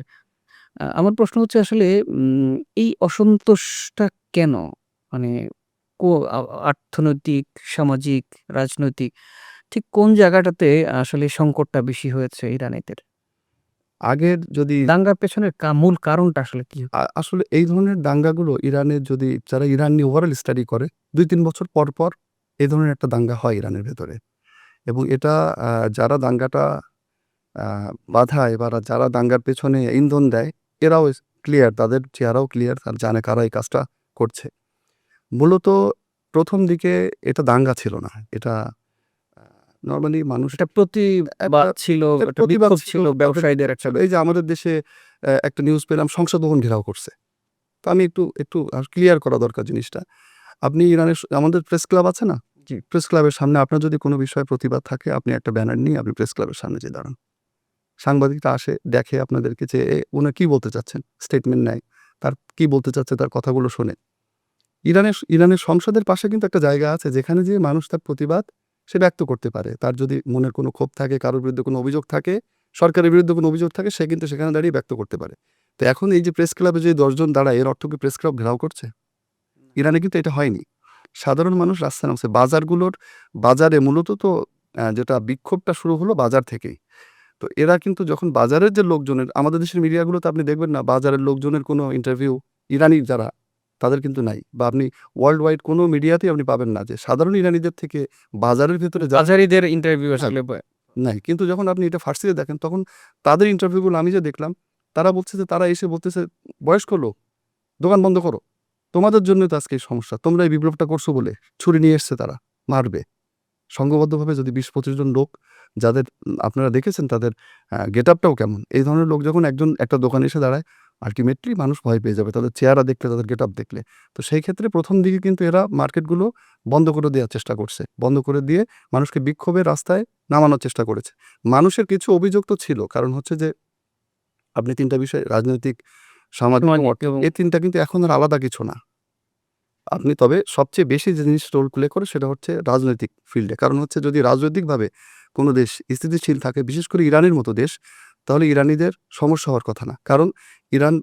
আমার প্রশ্ন হচ্ছে আসলে উম এই অসন্তোষটা কেন? মানে কো আ অর্থনৈতিক, সামাজিক, রাজনৈতিক ঠিক কোন জায়গাটাতে আসলে সংকটটা বেশি হয়েছে ইরানিদের? আগের যদি দাঙ্গার পেছনের মূল কারণটা আসলে কি? আসলে এই ধরনের দাঙ্গাগুলো ইরানের, যদি যারা ইরান নিয়ে ওভারঅল স্টাডি করে ২-৩ বছর পর এই ধরনের একটা দাঙ্গা হয় ইরানের ভেতরে। এবং এটা যারা দাঙ্গাটা আ বাধায় বা যারা দাঙ্গার পেছনে ইন্ধন দেয়, এরাও ক্লিয়ার, তাদের চেহারাও ক্লিয়ার, তারা জানে কারা এই কাজটা করছে। মূলত ১ম দিকে এটা দাঙ্গা ছিল না। এটা আ নরমালি মানুষ একটা প্রতিবাদ একটা ছিল, একটা প্রতিবাদ বিক্ষোভ ছিল, ছিল ব্যবসায়ীদের একটা। এই যে আমাদের দেশে একটা নিউজ পেলাম সংসদ ভবন ঘেরাও করছে। তো আমি একটু ক্লিয়ার করা দরকার জিনিসটা। আপনি ইরানের আমাদের প্রেস ক্লাব আছে না? জি। প্রেস ক্লাবের সামনে আপনার যদি কোনো বিষয়ে প্রতিবাদ থাকে, আপনি একটা ব্যানার নিয়ে আপনি প্রেস ক্লাবের সামনে যেয়ে দাঁড়ান। সাংবাদিকরা আসে, দেখে আপনাদেরকে যে উনি কি বলতে চাচ্ছেন, স্টেটমেন্ট নেয়। তার কি বলতে চাচ্ছে তার কথাগুলো শোনে। ইরানের সংসদের পাশে কিন্তু একটা জায়গা আছে যেখানে যেয়ে মানুষ তার প্রতিবাদ সে ব্যক্ত করতে পারে। তার যদি মনের কোনো ক্ষোভ থাকে, কারোর বিরুদ্ধে কোনো অভিযোগ থাকে, সরকারের বিরুদ্ধে কোনো অভিযোগ থাকে, সে কিন্তু সেখানে দাঁড়িয়ে ব্যক্ত করতে পারে। তো এখন এই যে প্রেস ক্লাবে যদি ১০ জন দাঁড়ায়, এর অর্থ কি প্রেস ক্লাব ঘেরাও করছে? ইরানে কিন্তু এটা হয়নি। সাধারণ মানুষ রাস্তায় নামছে। বাজারে মূলত তো যেটা বিক্ষোভটা শুরু হলো বাজার থেকেই। তো এরা কিন্তু যখন বাজারের যে লোকজনের, আমাদের দেশের মিডিয়াগুলোতে আপনি দেখবেন না বাজারের লোকজনের কোনো ইন্টারভিউ, ইরানি যারা, তাদের কিন্তু নাই। বা আপনি ওয়ার্লড ওয়াইড কোনো মিডিয়াতেই আপনি পাবেন না যে সাধারণ ইরানিদের থেকে বাজারের ভেতরে বাজারিদের ইন্টারভিউ হ্যাঁ, আসলে নাই। কিন্তু যখন আপনি এটা ফার্সিতে দেখেন, তখন তাদের ইন্টারভিউগুলো আমি যে দেখলাম, তারা বলছে যে তারা এসে বলতেছে, "বয়স্ক লোক, দোকান বন্ধ করো। তোমাদের জন্যই তো আজকে এই সমস্যা। তোমরা এই বিপ্লবটা করছো বলে।" ছুরি নিয়ে এসছে তারা, মারবে। সংঘবদ্ধভাবে যদি ২০-২৫ জন লোক, যাদের আপনারা দেখেছেন তাদের গেটআপটাও কেমন। এই ধরনের লোক যখন একটা দোকানে এসে দাঁড়ায়, আল্টিমেটলি মানুষ ভয় পেয়ে যাবে তাদের চেহারা দেখলে, তাদের গেটআপ দেখলে। তো সেই ক্ষেত্রে ১ম দিকে কিন্তু এরা মার্কেটগুলো বন্ধ করে দেওয়ার চেষ্টা করছে। বন্ধ করে দিয়ে মানুষকে বিক্ষোভের রাস্তায় নামানোর চেষ্টা করেছে। মানুষের কিছু অভিযোগ তো ছিল। কারণ হচ্ছে যে আপনি ৩ টা বিষয় রাজনৈতিক, সামাজিক এবং সামাজিক অর্থনৈতিক, এবং এই ৩ টা কিন্তু এখন আর আলাদা কিছু না। আপনি তবে সবচেয়ে বেশি যে জিনিস রোল প্লে করে সেটা হচ্ছে রাজনৈতিক ফিল্ডে। কারণ হচ্ছে যদি রাজনৈতিকভাবে কোনো দেশ স্থিতিশীল থাকে, বিশেষ করে ইরানের মতো দেশ, তাহলে ইরানিদের সমস্যা হওয়ার কথা না। কারণ ইরান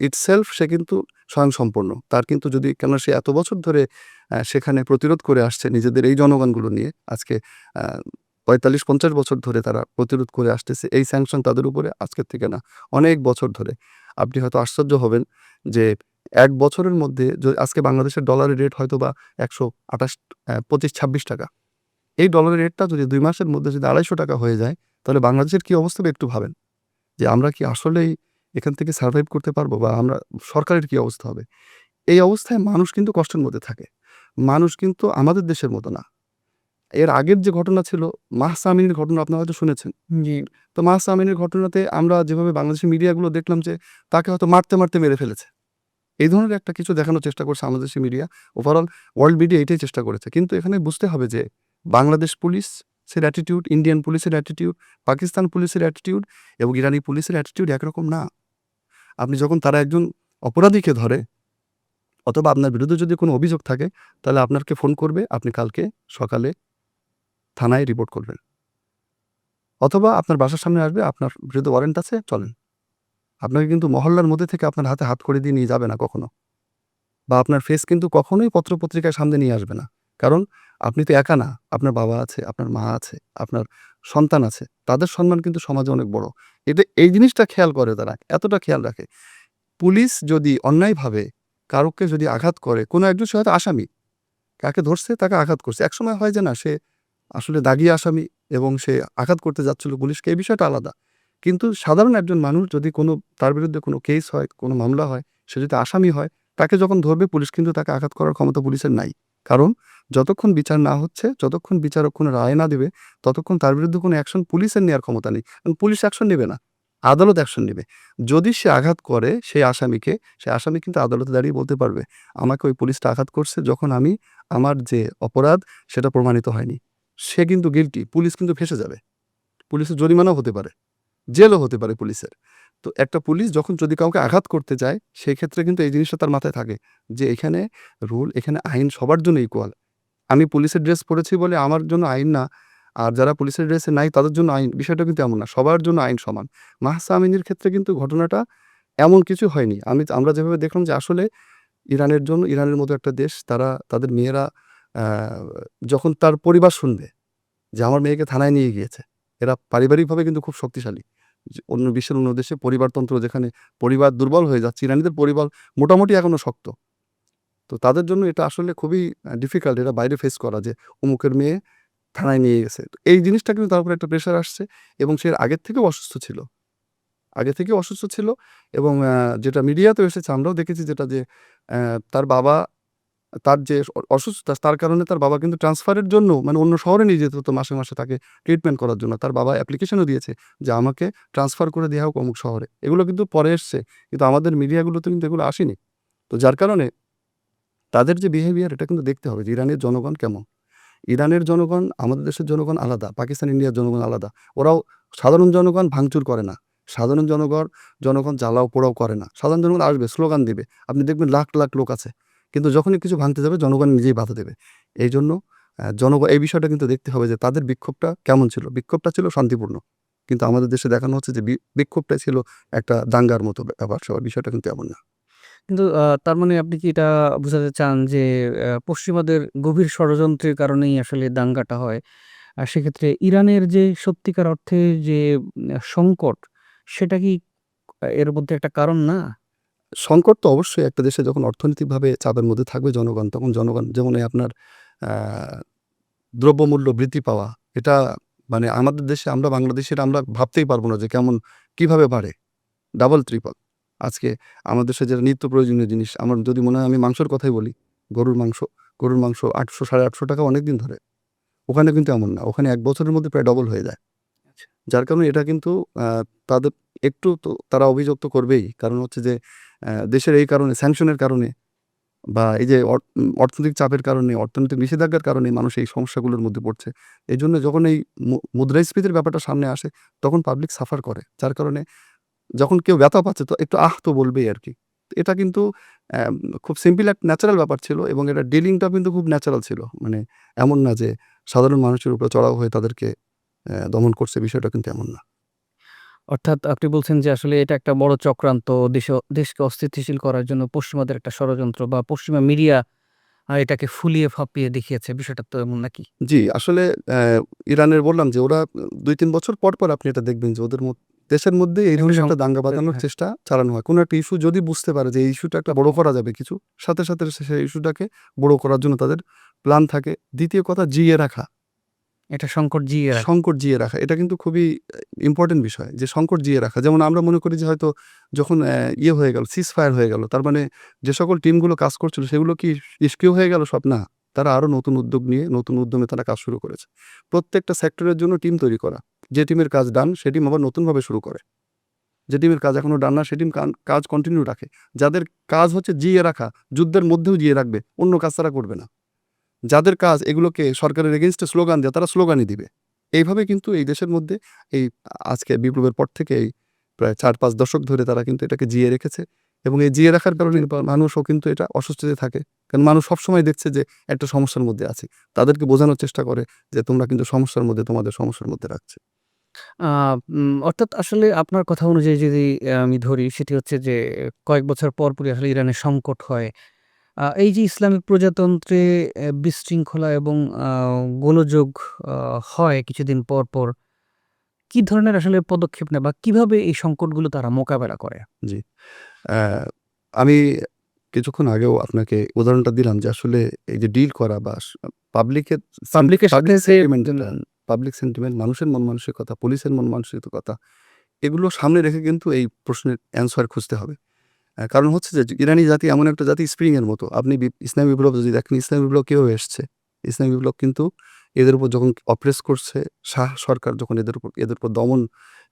ইটসেলফ সে কিন্তু স্বয়ংসম্পূর্ণ। তার কিন্তু যদি কেননা সে এত বছর ধরে সেখানে প্রতিরোধ করে আসছে নিজেদের এই জনগণগুলো নিয়ে। আজকে আ ৪৫-৫০ বছর ধরে তারা প্রতিরোধ করে আসতেছে। এই স্যাংশন তাদের উপরে আজকের থেকে না, অনেক বছর ধরে। আপনি হয়তো আশ্চর্য হবেন যে ১ বছরের মধ্যে আজকে বাংলাদেশের ডলারের রেট হয়তোবা ১২৮ ২৫-২৬ টাকা। এই ডলারের রেটটা যদি ২ মাসের মধ্যে যদি ৳২৫০ হয়ে যায়, তাহলে বাংলাদেশের কি অবস্থা হবে একটু ভাবেন। যে আমরা কি আসলেই এখান থেকে সারভাইভ করতে পারবো বা আমরা সরকারের কি অবস্থা হবে? এই অবস্থায় মানুষ কিন্তু কষ্টের মধ্যে থাকে। মানুষ কিন্তু আমাদের দেশের মতো না। এর আগের যে ঘটনা ছিল, মাহসা আমিনের ঘটনা আপনারা হয়তো শুনেছেন। জি, তো মাহসা আমিনের ঘটনাতে আমরা যেভাবে বাংলাদেশের মিডিয়াগুলো দেখলাম যে তাকে হয়তো মারতে মেরে ফেলেছে। এই ধরনের একটা কিছু দেখানোর চেষ্টা করছে আমাদের দেশের মিডিয়া। ওভারঅল ওয়ার্ল্ড মিডিয়া এটাই চেষ্টা করেছে। কিন্তু এখানে বুঝতে হবে যে বাংলাদেশ পুলিশের অ্যাটিটিউড, ইন্ডিয়ান পুলিশের অ্যাটিটিউড, পাকিস্তান পুলিশের অ্যাটিটিউড এবং ইরানি পুলিশের অ্যাটিটিউড একরকম না। আপনি যখন তারা একজন অপরাধীকে ধরে অথবা আপনার বিরুদ্ধে যদি কোনো অভিযোগ থাকে, তাহলে আপনাকে ফোন করবে, আপনি কালকে সকালে থানায় রিপোর্ট করবেন। অথবা আপনার বাসার সামনে আসবে, আপনার বিরুদ্ধে ওয়ারেন্ট আছে, চলেন। আপনাকে কিন্তু মহল্লার মধ্যে থেকে আপনার হাতে হাত করে দিয়ে নিয়ে যাবে না কখনো। বা আপনার ফেস কিন্তু কখনোই পত্র-পত্রিকার সামনে নিয়ে আসবে না। কারণ আপনি তো একা না। আপনার বাবা আছে, আপনার মা আছে, আপনার সন্তান আছে। তাদের সম্মান কিন্তু সমাজে অনেক বড়। এই জিনিসটা খেয়াল করে তারা, এতটা খেয়াল রাখে। পুলিশ যদি অন্যায়ভাবে কারোকে যদি আঘাত করে, কোনো একজন সে হয়তো আসামি, কাকে ধরছে তাকে আঘাত করছে। একসময় হয় যে না সে আসলে দাগী আসামি এবং সে আঘাত করতে যাচ্ছিল পুলিশকে, এই বিষয়টা আলাদা। কিন্তু সাধারণ একজন মানুষ যদি তার বিরুদ্ধে কোনো কেস হয়, কোনো মামলা হয়, সে যদি আসামি হয়, তাকে যখন ধরবে পুলিশ কিন্তু তাকে আঘাত করার ক্ষমতা পুলিশের নাই। কারণ যতক্ষণ বিচার না হচ্ছে, যতক্ষণ বিচারক কোনো রায় না দিবে, ততক্ষণ তার বিরুদ্ধে কোনো অ্যাকশন পুলিশের নেওয়ার ক্ষমতা নেই। কারণ পুলিশ অ্যাকশন নেবে না, আদালত অ্যাকশন নেবে। যদি সে আঘাত করে সেই আসামিকে, সে আসামি কিন্তু আদালতে দাঁড়িয়ে বলতে পারবে, আমাকে ওই পুলিশটা আঘাত করছে যখন আমার যে অপরাধ সেটা প্রমাণিত হয়নি। সে কিন্তু গিল্টি, পুলিশ কিন্তু ফেঁসে যাবে। পুলিশের জরিমানাও হতে পারে, জেলও হতে পারে পুলিশের। তো একটা পুলিশ যখন যদি কাউকে আঘাত করতে যায়, সেক্ষেত্রে কিন্তু এই জিনিসটা তার মাথায় থাকে যে এখানে রুল, এখানে আইন সবার জন্য ইকুয়াল। আমি পুলিশের ড্রেস পড়েছি বলে আমার জন্য আইন না, আর যারা পুলিশের ড্রেসে নাই তাদের জন্য আইন। বিষয়টা কিন্তু এমন না। সবার জন্য আইন সমান। মাহসা আমিনের ক্ষেত্রে কিন্তু ঘটনাটা এমন কিছু হয়নি। আমরা যেভাবে দেখলাম যে আসলে ইরানের মতো একটা দেশ, তাদের মেয়েরা আ যখন তার পরিবার শুনবে যে আমার মেয়েকে থানায় নিয়ে গিয়েছে, এরা পারিবারিকভাবে কিন্তু খুব শক্তিশালী। বিশ্বের অন্য দেশে পরিবারতন্ত্র যেখানে পরিবার দুর্বল হয়ে যাচ্ছে, ইরানীদের পরিবার মোটামুটি এখনো শক্ত। তো তাদের জন্য এটা আসলে খুবই ডিফিকাল্ট এটা বাইরে ফেস করা যে অমুকের মেয়ে থানায় নিয়ে গেছে। তো এই জিনিসটা কিন্তু তার উপরে একটা প্রেশার আসছে এবং সে আগের থেকেও অসুস্থ ছিল। আগে থেকেও অসুস্থ ছিল এবং যেটা মিডিয়াতেও এসেছে আমরাও দেখেছি যেটা যে তার বাবা, তার যে অসুস্থতা তার কারণে তার বাবা কিন্তু ট্রান্সফারের জন্য মানে অন্য শহরে নিয়ে যেতে হতো মাসে তাকে ট্রিটমেন্ট করার জন্য। তার বাবা অ্যাপ্লিকেশনও দিয়েছে যে আমাকে ট্রান্সফার করে দেয়া হোক অমুক শহরে। এগুলো কিন্তু পরে এসছে। কিন্তু আমাদের মিডিয়াগুলোতে কিন্তু এগুলো আসেনি। তো যার কারণে তাদের যে বিহেভিয়ার এটা কিন্তু দেখতে হবে যে ইরানের জনগণ কেমন। ইরানের জনগণ আমাদের দেশের জনগণ আলাদা, পাকিস্তান, ইন্ডিয়ার জনগণ আলাদা। ওরাও সাধারণ জনগণ ভাঙচুর করে না। সাধারণ জনগণ জ্বালাও পোড়াও করে না। সাধারণ জনগণ আসবে, স্লোগান দিবে। আপনি দেখবেন লাখ লোক আছে। কিন্তু যখনই কিছু ভাঙতে যাবে জনগণ নিজেই বাধা দেবে। এইজন্য এই বিষয়টা কিন্তু দেখতে হবে যে তাদের বিক্ষোভটা কেমন ছিল? বিক্ষোভটা ছিল শান্তিপূর্ণ। কিন্তু আমাদের দেশে দেখানো হচ্ছে যে বিক্ষোভটা ছিল একটা দাঙ্গার মতো ব্যাপার-স্যাপার। বিষয়টা কিন্তু এমন না। কিন্তু তার মানে আপনি কি এটা বোঝাতে চান যে পশ্চিমাদের গভীর ষড়যন্ত্রের কারণেই আসলে দাঙ্গাটা হয়? আর সেক্ষেত্রে ইরানের যে সত্যিকার অর্থে যে সংকট, সেটা কি এর মধ্যে একটা কারণ না? সংকট তো অবশ্যই একটা দেশে যখন অর্থনৈতিকভাবে চাপের মধ্যে থাকবে জনগণ, তখন জনগণ যেমন এই আপনার আ দ্রব্যমূল্য বৃদ্ধি পাওয়া, এটা মানে আমাদের দেশে আমরা বাংলাদেশীরা আমরা ভাবতেই পারব না যে কিভাবে বাড়ে। Double triple. আজকে আমার দেশে যেটা নিত্য প্রয়োজনীয় জিনিস, আমার যদি মনে হয় আমি মাংসের কথাই বলি। গরুর মাংস, গরুর মাংস ৳৮০০ ৳৮৫০ অনেকদিন ধরে। ওখানে কিন্তু এমন না। ওখানে ১ বছরের মধ্যে প্রায় ডবল হয়ে যায়। আচ্ছা। যার কারণে এটা কিন্তু আ তাদের একটু তো তারা অভিযোগ তো করবেই। কারণ হচ্ছে যে দেশের এই কারণে স্যাংশনের কারণে বা এই যে অর্থনৈতিক চাপের কারণে, অর্থনৈতিক নিষেধাজ্ঞার কারণে মানুষ এই সমস্যাগুলোর মধ্যে পড়ছে। এজন্য যখন এই মুদ্রাস্ফীতির ব্যাপারটা সামনে আসে, তখন পাবলিক সাফার করে। যার কারণে যখন কেউ ব্যথা পাচ্ছে তো একটু তো বলবেই আরকি। এটা কিন্তু অ্যাম খুব সিম্পল এক ন্যাচারাল ব্যাপার ছিল এবং এটা ডিলিংটাও কিন্তু খুব ন্যাচারাল ছিল। মানে এমন না যে সাধারণ মানুষের উপরে চড়াও হয়ে তাদেরকে দমন করছে, বিষয়টা কিন্তু এমন না। অর্থাৎ আপনি বলছেন যে আসলে এটা একটা বড় চক্রান্ত দেশকে অস্থিতিশীল করার জন্য পশ্চিমাদের একটা ষড়যন্ত্র বা পশ্চিমা মিডিয়া এটাকে ফুলিয়ে ফাঁপিয়ে দেখিয়েছে। বিষয়টা তো এমন নাকি? জি, আসলে ইরানের বললাম যে ওরা ২-৩ বছর পর আপনি এটা দেখবেন যে ওদের দেশের মধ্যে এই একটা ধরনের একটা দাঙ্গা সংকট বাঁধানোর হ্যাঁ। চেষ্টা চালানো হয়। কোনো একটা ইস্যু যদি বুঝতে পারে যে এই ইস্যুটা একটা বড় করা যাবে কিছু, সাথে সেই ইস্যুটাকে বড় করার জন্য তাদের প্ল্যান থাকে। দ্বিতীয় কথা জিইয়ে রাখা। এটা সংকট জিইয়ে রাখা। সংকট জিইয়ে রাখা। এটা কিন্তু খুবই ইম্পোর্টেন্ট বিষয় যে সংকট জিইয়ে রাখা। যেমন আমরা মনে করি যে হয়তো যখন ইয়ে হয়ে গেল, সিজ ফায়ার হয়ে গেল। তার মানে যে সকল টিমগুলো কাজ করছিল সেগুলো কি নিষ্ক্রিয় হয়ে গেল সব? না। তারা আরো নতুন উদ্যোগ নিয়ে নতুন উদ্যমে তারা কাজ শুরু করেছে। প্রত্যেকটা সেক্টরের জন্য টিম তৈরি করা। যে টিমের কাজ ডান সে টিম আবার নতুনভাবে শুরু করে। যে টিমের কাজ এখনো ডান না সে টিম কাজ কন্টিনিউ রাখে। যাদের কাজ হচ্ছে জিইয়ে রাখা, যুদ্ধের মধ্যেও জিইয়ে রাখবে। অন্য কাজ তারা করবে না। যাদের কাজ এগুলোকে সরকারের এগেইনস্টে স্লোগান দেয়া, তারা স্লোগানই দিবে। এইভাবে কিন্তু এই দেশের মধ্যে এই আজকে বিপ্লবের পর থেকে এই প্রায় ৪-৫ দশক ধরে তারা কিন্তু এটাকে জিইয়ে রেখেছে এবং এই জিইয়ে রাখার কারণে মানুষও কিন্তু এটা অস্বস্তিতে থাকে। কারণ মানুষ সবসময় দেখছে যে একটা সমস্যার মধ্যে আছি। তাদেরকে বোঝানোর চেষ্টা করে যে তোমরা কিন্তু সমস্যার মধ্যে তোমাদের সমস্যার মধ্যে রাখছে। আ অর্থাৎ আসলে আপনার কথা অনুযায়ী যদি আমি ধরি সেটি হচ্ছে যে কয়েক বছর পরপরই আসলে ইরানের সংকট হয়। এই যে ইসলামিক প্রজাতন্ত্রে বিশৃঙ্খলা এবং আ গোলযোগ আ হয় কিছুদিন পর। কি ধরনের আসলে পদক্ষেপ নেয় বা কিভাবে এই সংকটগুলো তারা মোকাবেলা করে? জি। অ্যা আমি কিছুক্ষণ আগেও আপনাকে উদাহরণটা দিলাম যে আসলে এই যে ডিল করা বা পাবলিকের পাবলিকের সাথে পাবলিক যে সেন্টিমেন্ট পাবলিক সেন্টিমেন্ট, মানুষের মন মানসিকতা, পুলিশের মন মানসিকতা এগুলো সামনে রেখে কিন্তু এই প্রশ্নের অ্যান্সার খুঁজতে হবে। কারণ হচ্ছে যে ইরানি জাতি এমন একটা জাতি স্প্রিং এর মতো। আপনি ইসলামী বিপ্লব যদি দেখেন, ইসলামী বিপ্লব কিভাবে এসছে? ইসলামী বিপ্লব কিন্তু এদের উপর যখন অপ্রেস করছে, শাহ সরকার যখন এদের উপর দমন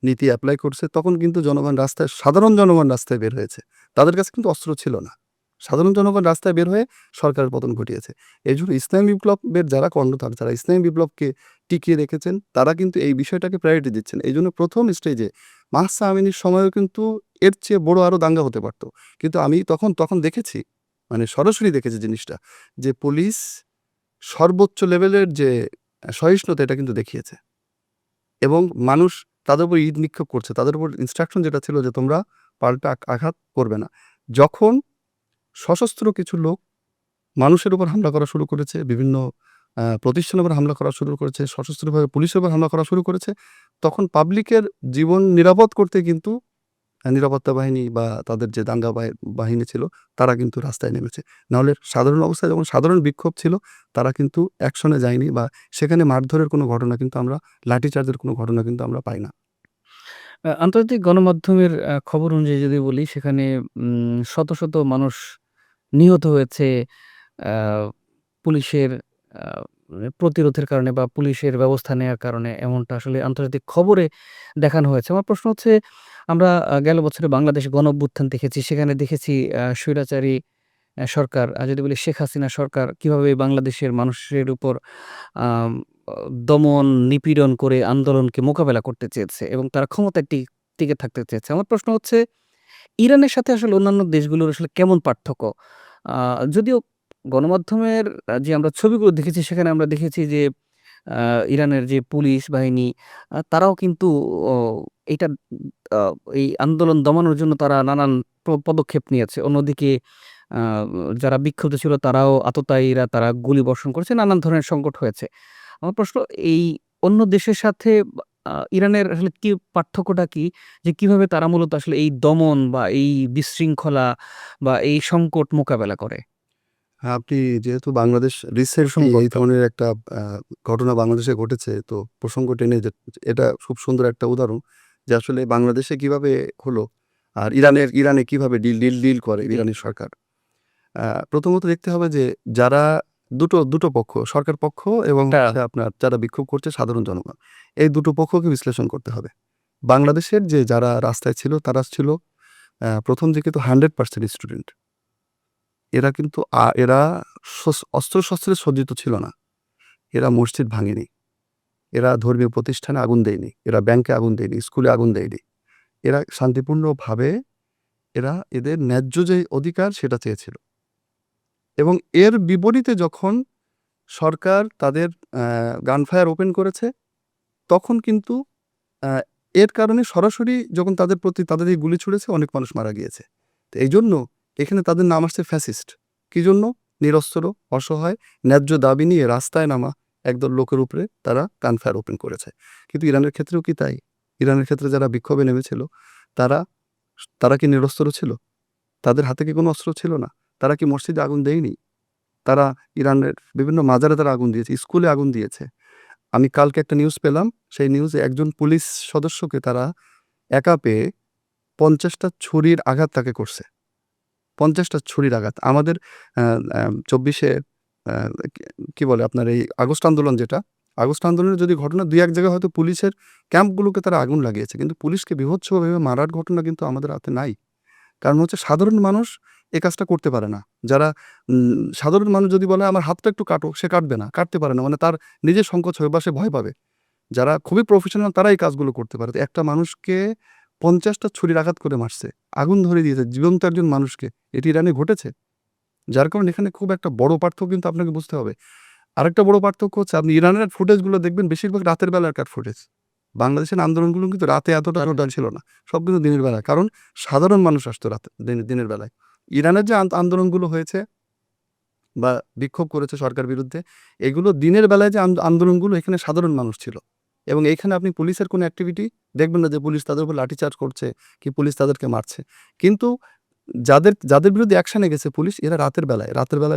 নীতি এপ্লাই করছে, তখন কিন্তু সাধারণ জনগণ রাস্তায় বের হয়েছে। তাদের কাছে কিন্তু অস্ত্র ছিল না। সাধারণ জনগণ রাস্তায় বের হয়ে সরকারের পতন ঘটিয়েছে। এজন্য ইসলামী বিপ্লবের যারা কর্ণধার, যারা ইসলামী বিপ্লবকে টিকিয়ে রেখেছেন, তারা কিন্তু এই বিষয়টাকে প্রায়োরিটি দিচ্ছেন। এইজন্য ১ম স্টেজে মাহসা আমিনির সময়ও কিন্তু এর চেয়ে বড় আরো দাঙ্গা হতে পারত। কিন্তু আমি তখন দেখেছি, মানে সরাসরি দেখেছি জিনিসটা যে পুলিশ সর্বোচ্চ লেভেলের যে সহিষ্ণুতা এটা কিন্তু দেখিয়েছে এবং মানুষ তাদের উপর ইট নিক্ষেপ করছে। তাদের উপর ইনস্ট্রাকশন যেটা ছিল যে তোমরা পাল্টা আঘাত করবে না। যখন সশস্ত্র কিছু লোক মানুষের উপর হামলা করা শুরু করেছে, বিভিন্ন প্রতিষ্ঠানের উপর হামলা করা শুরু করেছে, সশস্ত্রভাবে পুলিশের উপর হামলা করা শুরু করেছে, তখন পাবলিকের জীবন নিরাপদ করতে কিন্তু নিরাপত্তা বাহিনী বা তাদের যে দাঙ্গা বাহিনী ছিল তারা কিন্তু রাস্তায় নেমেছে। নাহলে সাধারণ অবস্থায় যখন সাধারণ বিক্ষোভ ছিল তারা কিন্তু অ্যাকশনে যায়নি বা সেখানে মারধরের কোনো ঘটনা কিন্তু আমরা লাঠিচার্জের কোনো ঘটনা কিন্তু আমরা পাই না। আন্তর্জাতিক গণমাধ্যমের খবর অনুযায়ী যদি বলি সেখানে শত মানুষ নিহত হয়েছে আ পুলিশের আ প্রতিরোধের কারণে বা পুলিশের ব্যবস্থা নেয়ার কারণে এমনটা আসলে আন্তর্জাতিক খবরে দেখানো হয়েছে। আমার প্রশ্ন হচ্ছে আমরা গেল বছরে বাংলাদেশে গণঅভ্যুত্থান দেখেছি। সেখানে দেখেছি স্বৈরাচারী সরকার যদি বলি শেখ হাসিনা সরকার কিভাবে বাংলাদেশের মানুষের উপর আম অ দমন, নিপীড়ন করে আন্দোলনকে মোকাবেলা করতে চেয়েছে এবং তারা ক্ষমতায় টিকে থাকতে চেয়েছে। আমার প্রশ্ন হচ্ছে ইরানের সাথে আসলে অন্যান্য দেশগুলোর আসলে কেমন পার্থক্য? আ যদিও গণমাধ্যমের যে আমরা ছবিগুলো দেখেছি সেখানে আমরা দেখেছি যে আ ইরানের যে পুলিশ বাহিনী তারাও কিন্তু ও এইটা আ এই আন্দোলন দমানোর জন্য তারা নানান পদক্ষেপ নিয়েছে। অন্যদিকে আ যারা বিক্ষুব্ধ ছিল তারাও আততায়ীরা তারা গুলিবর্ষণ করেছে। নানান ধরনের সংকট হয়েছে। আমার প্রশ্ন এই অন্য দেশের সাথে ইরানের আসলে কি পার্থক্যটা কি? যে কিভাবে তারা মূলত আসলে এই দমন বা এই বিশৃঙ্খলা বা এই সংকট মোকাবেলা করে? হ্যাঁ, আপনি যেহেতু বাংলাদেশ রিসেন্টলি এই প্রসঙ্গত। ধরনের একটা আ ঘটনা বাংলাদেশে ঘটেছে, তো প্রসঙ্গ টেনে এটা খুব সুন্দর একটা উদাহরণ যে আসলে বাংলাদেশে কিভাবে হলো আর ইরানে কিভাবে ডিল করে জি। ইরানি সরকার। প্রথমত দেখতে হবে যে যারা দুটো পক্ষ, সরকার পক্ষ এবং একটা হচ্ছে আপনার যারা বিক্ষোভ করছে সাধারণ জনগণ। এই দুটো পক্ষকে বিশ্লেষণ করতে হবে। বাংলাদেশের যে যারা রাস্তায় ছিল তারা ছিল প্রথম দিকে তো 100% স্টুডেন্ট। এরা কিন্তু এরা অস্ত্র-শস্ত্রে সজ্জিত ছিল না। এরা মসজিদ ভাঙেনি। এরা ধর্মীয় প্রতিষ্ঠানে আগুন দেয়নি। এরা ব্যাংকে আগুন দেয়নি, স্কুলে আগুন দেয়নি। এরা শান্তিপূর্ণভাবে এদের ন্যায্য যে অধিকার সেটা চেয়েছিল। এবং এর বিপরীতে যখন সরকার তাদের গানফায়ার ওপেন করেছে, তখন কিন্তু আ এর কারণে সরাসরি যখন তাদের প্রতি তাদের এই গুলি ছুড়েছে, অনেক মানুষ মারা গিয়েছে। তো এইজন্য এখানে তাদের নাম আসছে ফ্যাসিস্ট। কি জন্য? নিরস্ত্র, অসহায়, ন্যায্য দাবি নিয়ে রাস্তায় নামা একদল লোকের উপরে তারা গানফায়ার ওপেন করেছে। কিন্তু ইরানের ক্ষেত্রেও কি তাই? ইরানের ক্ষেত্রে যারা বিক্ষোভে নেমেছিল, তারা তারা কি নিরস্ত্র ছিল? তাদের হাতে কি কোনো অস্ত্র ছিল না? তারা কি মসজিদে আগুন দেয়নি? তারা ইরানের বিভিন্ন মাজারে তারা আগুন দিয়েছে, স্কুলে আগুন দিয়েছে। আমি কালকে একটা নিউজ পেলাম, সেই নিউজে একজন পুলিশ সদস্যকে তারা একা পেয়ে ৫০ টা ছুরির আঘাত তাকে করছে। ৫০ টা ছুরির আঘাত। আমাদের আ আ ২৪ এ আ কি কি বলে আপনার এই আগস্ট আন্দোলন যেটা, আগস্ট আন্দোলনের যদি ঘটনা ২-১ জায়গায় হয়তো পুলিশের ক্যাম্পগুলোকে তারা আগুন লাগিয়েছে। কিন্তু পুলিশকে বীভৎসভাবে মারার ঘটনা কিন্তু আমাদের হাতে নাই। কারণ হচ্ছে সাধারণ মানুষ এ কাজটা করতে পারে না। যারা সাধারণ মানুষ যদি বলে আমার হাতটা একটু কাটো, সে কাটবে না, কাটতে পারে না। মানে তার নিজের সংকোচ হবে বা সে ভয় পাবে। যারা খুবই প্রফেশনাল তারা এই কাজগুলো করতে পারে। তো একটা মানুষকে ৫০ টা ছুরির আঘাত করে মারছে। আগুন ধরিয়ে দিয়েছে জীবন্ত একজন মানুষকে। এটি ইরানে ঘটেছে। যার কারণে এখানে খুব একটা বড় পার্থক্য কিন্তু আপনাকে বুঝতে হবে। আরেকটা বড় পার্থক্য হচ্ছে আপনি ইরানের ফুটেজগুলো দেখবেন বেশিরভাগ রাতের বেলাকার ফুটেজ। বাংলাদেশের আন্দোলনগুলো কিন্তু রাতে এতটা জোরদার ছিল না। সব কিন্তু দিনের বেলায়। কারণ সাধারণ মানুষ আসতো রাতে দিনের বেলায়। ইরানের যে আন্দোলনগুলো হয়েছে বা বিক্ষোভ করেছে সরকার বিরুদ্ধে, এগুলো দিনের বেলায় যে আন্দোলনগুলো এখানে সাধারণ মানুষ ছিল। এবং এইখানে আপনি পুলিশের কোনো অ্যাক্টিভিটি দেখবেন না যে পুলিশ তাদের উপর লাঠিচার্জ করছে কি পুলিশ তাদেরকে মারছে। কিন্তু যাদের বিরুদ্ধে অ্যাকশনে গেছে পুলিশ এরা রাতের বেলায়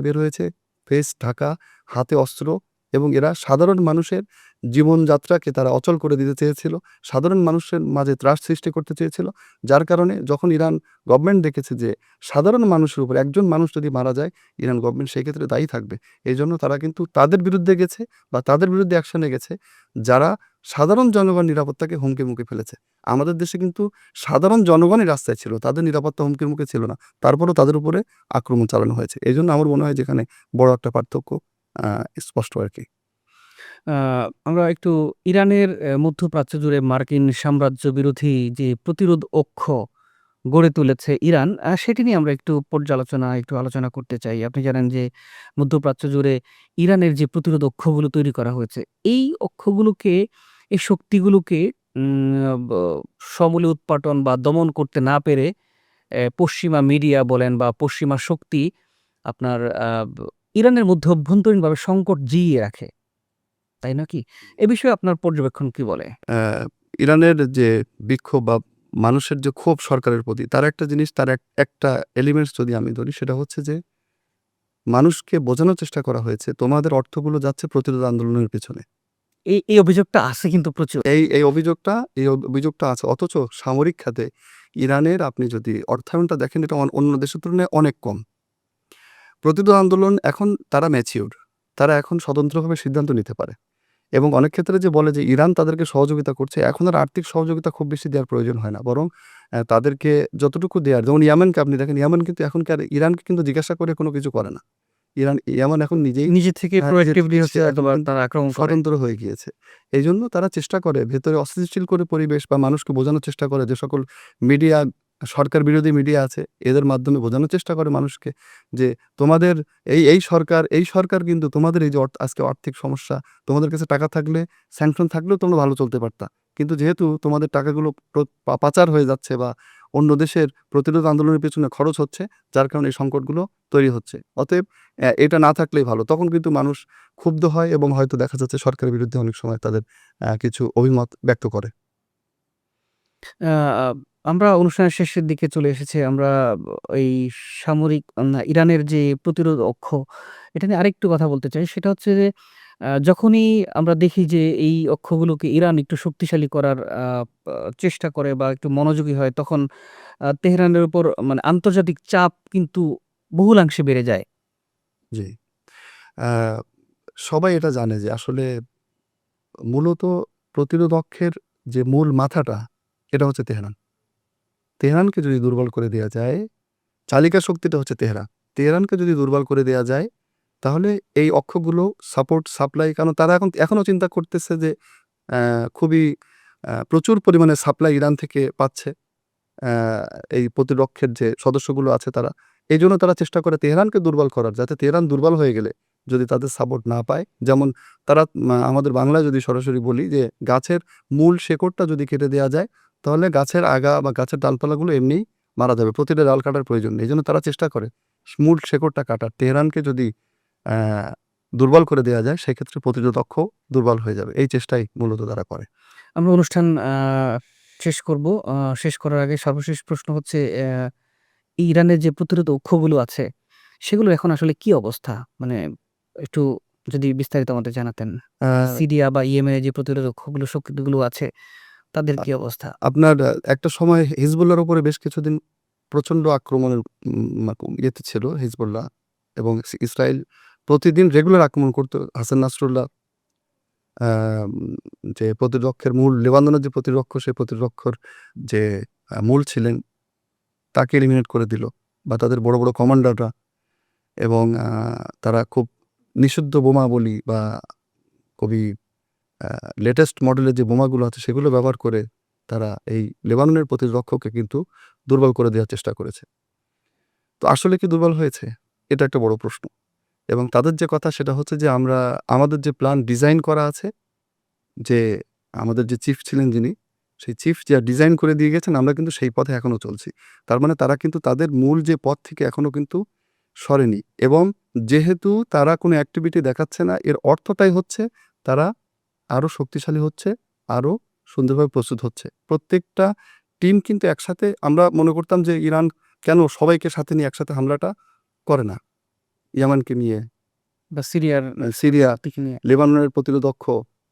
বের হয়েছে, ফেস ঢাকা, হাতে অস্ত্র এবং এরা সাধারণ মানুষের জীবনযাত্রাকে তারা অচল করে দিতে চেয়েছিল। সাধারণ মানুষের মাঝে ত্রাস সৃষ্টি করতে চেয়েছিল। যার কারণে যখন ইরান গভর্নমেন্ট দেখেছে যে সাধারণ মানুষের উপর একজন মানুষ যদি মারা যায়, ইরান গভর্নমেন্ট সেই ক্ষেত্রে দায়ী থাকবে। এজন্য তারা কিন্তু তাদের বিরুদ্ধে গেছে বা তাদের বিরুদ্ধে অ্যাকশনে গেছে, যারা সাধারণ জনগণ নিরাপত্তাকে হুমকির মুখে ফেলেছে। আমাদের দেশে কিন্তু সাধারণ জনগণই রাস্তায় ছিল। তাদের নিরাপত্তা হুমকির মুখে ছিল না। তারপরেও তাদের উপরে আক্রমণ চালানো হয়েছে। এজন্য আমার মনে হয় যে এখানে বড় একটা পার্থক্য আ স্পষ্ট আরকি। আ আমরা একটু ইরানের মধ্যপ্রাচ্য জুড়ে মার্কিন সাম্রাজ্য বিরোধী যে প্রতিরোধ অক্ষ গড়ে তুলেছে ইরান, সেটি নিয়ে আমরা একটু আলোচনা করতে চাই। আপনি জানেন যে মধ্যপ্রাচ্য জুড়ে ইরানের যে প্রতিরোধ অক্ষগুলো তৈরি করা হয়েছে, এই শক্তিগুলোকে ব সমূলে উৎপাটন বা দমন করতে না পেরে পশ্চিমা মিডিয়া বলেন বা পশ্চিমা শক্তি আপনার আ ব ইরানের মধ্যে অভ্যন্তরীণভাবে সংকট জিইয়ে রাখে। তাই নয় কি? এ বিষয়ে আপনার পর্যবেক্ষণ কি বলে? অ্যা ইরানের যে বিক্ষোভ বা মানুষের যে ক্ষোভ সরকারের প্রতি, তার একটা জিনিস তার একটা এলিমেন্টস যদি আমি ধরি সেটা হচ্ছে যে মানুষকে বোঝানোর চেষ্টা করা হয়েছে, তোমাদের অর্থগুলো যাচ্ছে প্রতিরোধ আন্দোলনের পেছনে। এই অভিযোগটা আছে কিন্তু প্রচুর। এই অভিযোগটা আছে। অথচ সামরিক খাতে ইরানের আপনি যদি অর্থায়নটা দেখেন এটা অন্য দেশের তুলনায় অনেক কম। প্রতিরোধ আন্দোলন এখন তারা ম্যাচিউর। তারা এখন স্বতন্ত্রভাবে সিদ্ধান্ত নিতে পারে। এবং অনেক ক্ষেত্রে যে বলে যে ইরান তাদেরকে সহযোগিতা করছে, এখন আর আর্থিক সহযোগিতা খুব বেশি দেওয়ার প্রয়োজন হয় না। বরং তাদেরকে যতটুকু দেয়ার যেমন ইয়ামেনকে আপনি দেখেন, ইয়ামেন কিন্তু এখনকার ইরানকে কিন্তু জিজ্ঞাসা করে কোনো কিছু করে না। ইয়ামান এখন নিজেই নিজে থেকে নিজে প্রোঅ্যাক্টিভলি থেকে সে হচ্ছে এখন হয়তোবা কিন্তু তারা আক্রমণ করে। স্বতন্ত্র হয়ে গিয়েছে। এইজন্য তারা চেষ্টা করে ভেতরে অস্থিতিশীল করে পরিবেশ বা মানুষকে বোঝানোর চেষ্টা করে যে সকল মিডিয়া সরকার বিরোধী মিডিয়া আছে এদের মাধ্যমে বোঝানোর চেষ্টা করে মানুষকে যে তোমাদের এই সরকার কিন্তু তোমাদের এই যে আজকে আর্থিক সমস্যা, তোমাদের কাছে টাকা থাকলে স্যাংশন থাকলেও তোমরা ভালো চলতে পারতা। কিন্তু যেহেতু তোমাদের টাকাগুলো পাচার হয়ে যাচ্ছে বা অন্য দেশের প্রতিরোধ আন্দোলনের পেছনে খরচ হচ্ছে, যার কারণে এই সংকটগুলো তৈরি হচ্ছে। অতএব এটা না থাকলেই ভালো। তখন কিন্তু মানুষ ক্ষুব্ধ হয় এবং হয়তো দেখা যাচ্ছে সরকারের বিরুদ্ধে অনেক সময় তাদের কিছু অভিমত ব্যক্ত করে। আ আ আমরা অনুষ্ঠানের শেষের দিকে চলে এসেছি। আমরা এই সামরিক ইরানের যে প্রতিরোধ অক্ষ, এটা নিয়ে আরেকটু কথা বলতে চাই। সেটা হচ্ছে যে যখনই আমরা দেখি যে এই অক্ষগুলোকে ইরান একটু শক্তিশালী করার আ চেষ্টা করে বা একটু মনোযোগী হয়, তখন তেহরানের উপর মানে আন্তর্জাতিক চাপ কিন্তু বহুলাংশে বেড়ে যায়। জি। আ সবাই এটা জানে যে আসলে মূলত প্রতিরোধ অক্ষের যে মূল মাথাটা এটা হচ্ছে তেহরান। তেহরানকে যদি দুর্বল করে দেয়া যায়, চালিকা শক্তিটা হচ্ছে তেহরান। তেহরানকে যদি দুর্বল করে দেয়া যায়, তাহলে এই অক্ষগুলো সাপোর্ট, সাপ্লাই, কারণ তারা এখনো চিন্তা করতেছে যে খুবই প্রচুর পরিমাণে সাপ্লাই ইরান থেকে পাচ্ছে। আ এই প্রতিরক্ষের যে সদস্যগুলো আছে তারা। এইজন্য তারা চেষ্টা করে তেহরানকে দুর্বল করার, যাতে তেহরান দুর্বল হয়ে গেলে যদি তাদের সাপোর্ট না পায়, যেমন তারা আমাদের বাংলায় যদি সরাসরি বলি যে গাছের মূল শেকড়টা যদি কেটে দেয়া যায়, তাহলে গাছের আগা বা গাছের ডালপালাগুলো এমনিই মারা যাবে। প্রতিটা ডাল কাটার প্রয়োজন নেই। এজন্য তারা চেষ্টা করে মূল শেকড়টা কাটার। তেহরানকে যদি অ্যা দুর্বল করে দেয়া যায়, সেক্ষেত্রে প্রতিরোধ দুর্বল হয়ে যাবে। এই চেষ্টাই মূলত তারা করে। আমরা অনুষ্ঠান শেষ করব। শেষ করার আগে সর্বশেষ প্রশ্ন হচ্ছে ইরানের যে প্রতিরোধ অক্ষগুলো আছে, সেগুলোর এখন আসলে কি অবস্থা? মানে একটু যদি বিস্তারিত আমাদের জানাতেন। আ সিরিয়া বা ইয়েমেনের যে প্রতিরোধ অক্ষগুলো, শক্তিগুলো আছে, তাদের আ কি অবস্থা? আপনার একটা সময় হিজবুল্লাহর উপরে বেশ কিছুদিন প্রচণ্ড আক্রমণের ইয়েতে ছিল হিজবুল্লাহ, এবং ইসরায়েল প্রতিদিন রেগুলার আক্রমণ করত। হাসান নাসরুল্লাহ আম যে প্রতিরক্ষের মূল, লেবাননের যে প্রতিরক্ষ, সেই প্রতিরক্ষর যে মূল ছিলেন, তাকে এলিমিনেট করে দিল, বা তাদের বড়, বড় কমান্ডাররা, এবং তারা খুব নিষিদ্ধ বোমা বলি বা খুবই আ লেটেস্ট মডেলের যে বোমাগুলো আছে সেগুলো ব্যবহার করে তারা এই লেবাননের প্রতিরক্ষকে কিন্তু দুর্বল করে দেওয়ার চেষ্টা করেছে। তো আসলে কি দুর্বল হয়েছে? এটা একটা বড় প্রশ্ন। এবং তাদের যে কথা সেটা হচ্ছে যে আমাদের যে প্ল্যান ডিজাইন করা আছে, যে আমাদের যে চিফ ছিলেন যিনি, সেই চিফ যা ডিজাইন করে দিয়ে গেছেন, আমরা কিন্তু সেই পথে এখনো চলছি। তার মানে তারা কিন্তু তাদের মূল যে পথ থেকে এখনো কিন্তু সরেনি, এবং যেহেতু তারা কোনো অ্যাক্টিভিটি দেখাচ্ছে না, এর অর্থটাই হচ্ছে তারা আরো শক্তিশালী হচ্ছে, আরো সুন্দরভাবে প্রস্তুত হচ্ছে। প্রত্যেকটা টিম কিন্তু একসাথে, আমরা মনে করতাম যে ইরান কেন সবাইকে সাথে নিয়ে একসাথে হামলাটা করে না? ইয়ামানকে নিয়ে, বা সিরিয়ার সিরিয়া, দিকে নিয়ে? লেবাননের প্রতিরোধক্ষ,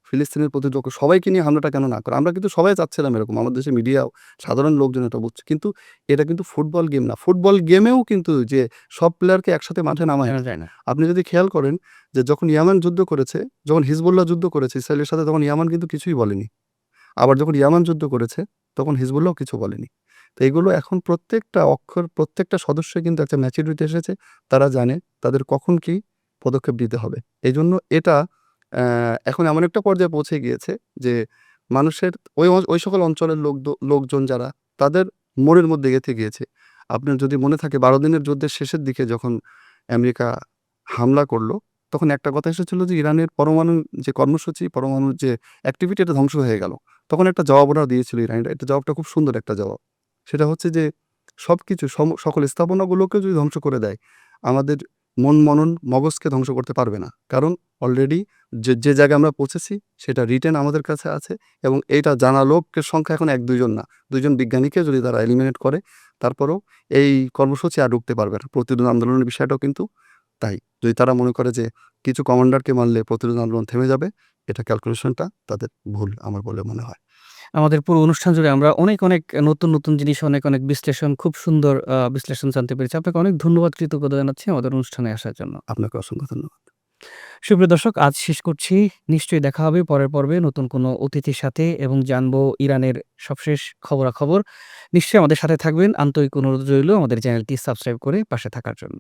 ফিলিস্তিনের প্রতিরোধক্ষ, সবাইকে নিয়ে হামলাটা কেন না করে? আমরা কিন্তু সবাই চাচ্ছিলাম এরকম। আমাদের দেশের মিডিয়াও, সাধারণ লোকজন এটা বুঝছে। কিন্তু এটা কিন্তু ফুটবল গেম না। ফুটবল গেমেও কিন্তু যে সব প্লেয়ারকে একসাথে মাঠে নামায় জানা না। যায় না। আপনি যদি খেয়াল করেন যে যখন ইয়ামান যুদ্ধ করেছে, যখন হিজবুল্লাহ যুদ্ধ করেছে ইসরায়েলের সাথে, তখন ইয়ামান কিন্তু কিছুই বলেনি। আবার যখন ইয়ামান যুদ্ধ করেছে, তখন হিজবুল্লাহও কিছু বলেনি। তো এগুলো এখন প্রত্যেকটা অক্ষর, প্রত্যেকটা সদস্যের কিন্তু একটা ম্যাচুরিটি এসেছে। তারা জানে তাদের কখন কি পদক্ষেপ নিতে হবে। এজন্য এটা এখন এমন একটা পর্যায়ে পৌঁছে গিয়েছে যে মানুষের ওই সকল অঞ্চলের লোকজন যারা, তাদের মনের মধ্যে গেঁথে গিয়েছে। আপনার যদি মনে থাকে ১২ দিনের যুদ্ধের শেষের দিকে যখন আমেরিকা হামলা করল, তখন একটা কথা এসেছিল যে ইরানের পরমাণু যে কর্মসূচি, পরমাণুর যে অ্যাক্টিভিটি, এটা ধ্বংস হয়ে গেল। তখন একটা জবাব ওরা দিয়েছিল ইরানিরা। এটা জবাবটা খুব সুন্দর একটা জবাব। সেটা হচ্ছে যে সবকিছু সকল স্থাপনাগুলোকে যদি ধ্বংস করে দেয়, আমাদের মন মনন মগজকে ধ্বংস করতে পারবে না। কারণ অলরেডি যে জায়গায় আমরা পৌঁছেছি সেটা রিটেন আমাদের কাছে আছে, এবং এইটা জানা লোকের সংখ্যা এখন ১-২ জন না। ২ জন বিজ্ঞানীকে যদি তারা এলিমিনেট করে, তারপরেও এই কর্মসূচি আর রুখতে পারবে না। প্রতিরোধ আন্দোলনের বিষয়টাও কিন্তু তাই। যদি তারা মনে করে যে কিছু কমান্ডারকে মারলে প্রতিরোধ আন্দোলন থেমে যাবে, এটা ক্যালকুলেশনটা তাদের ভুল আমার বলে মনে হয়। আমাদের পুরো অনুষ্ঠান জুড়ে আমরা অনেক নতুন, নতুন জিনিস, অনেক বিশ্লেষণ, খুব সুন্দর বিশ্লেষণ জানতে পেরেছি। আপনাকে অনেক ধন্যবাদ, কৃতজ্ঞতা জানাচ্ছি আমাদের অনুষ্ঠানে আসার জন্য। আপনাকে অসংখ্য ধন্যবাদ। সুপ্রিয় দর্শক, আজ শেষ করছি। নিশ্চয়ই দেখা হবে পরের পর্বে নতুন কোনো অতিথির সাথে, এবং জানবো ইরানের সবশেষ খবরাখবর। নিশ্চয়ই আমাদের সাথে থাকবেন। আন্তরিক অনুরোধ রইল আমাদের চ্যানেলটি সাবস্ক্রাইব করে পাশে থাকার জন্য।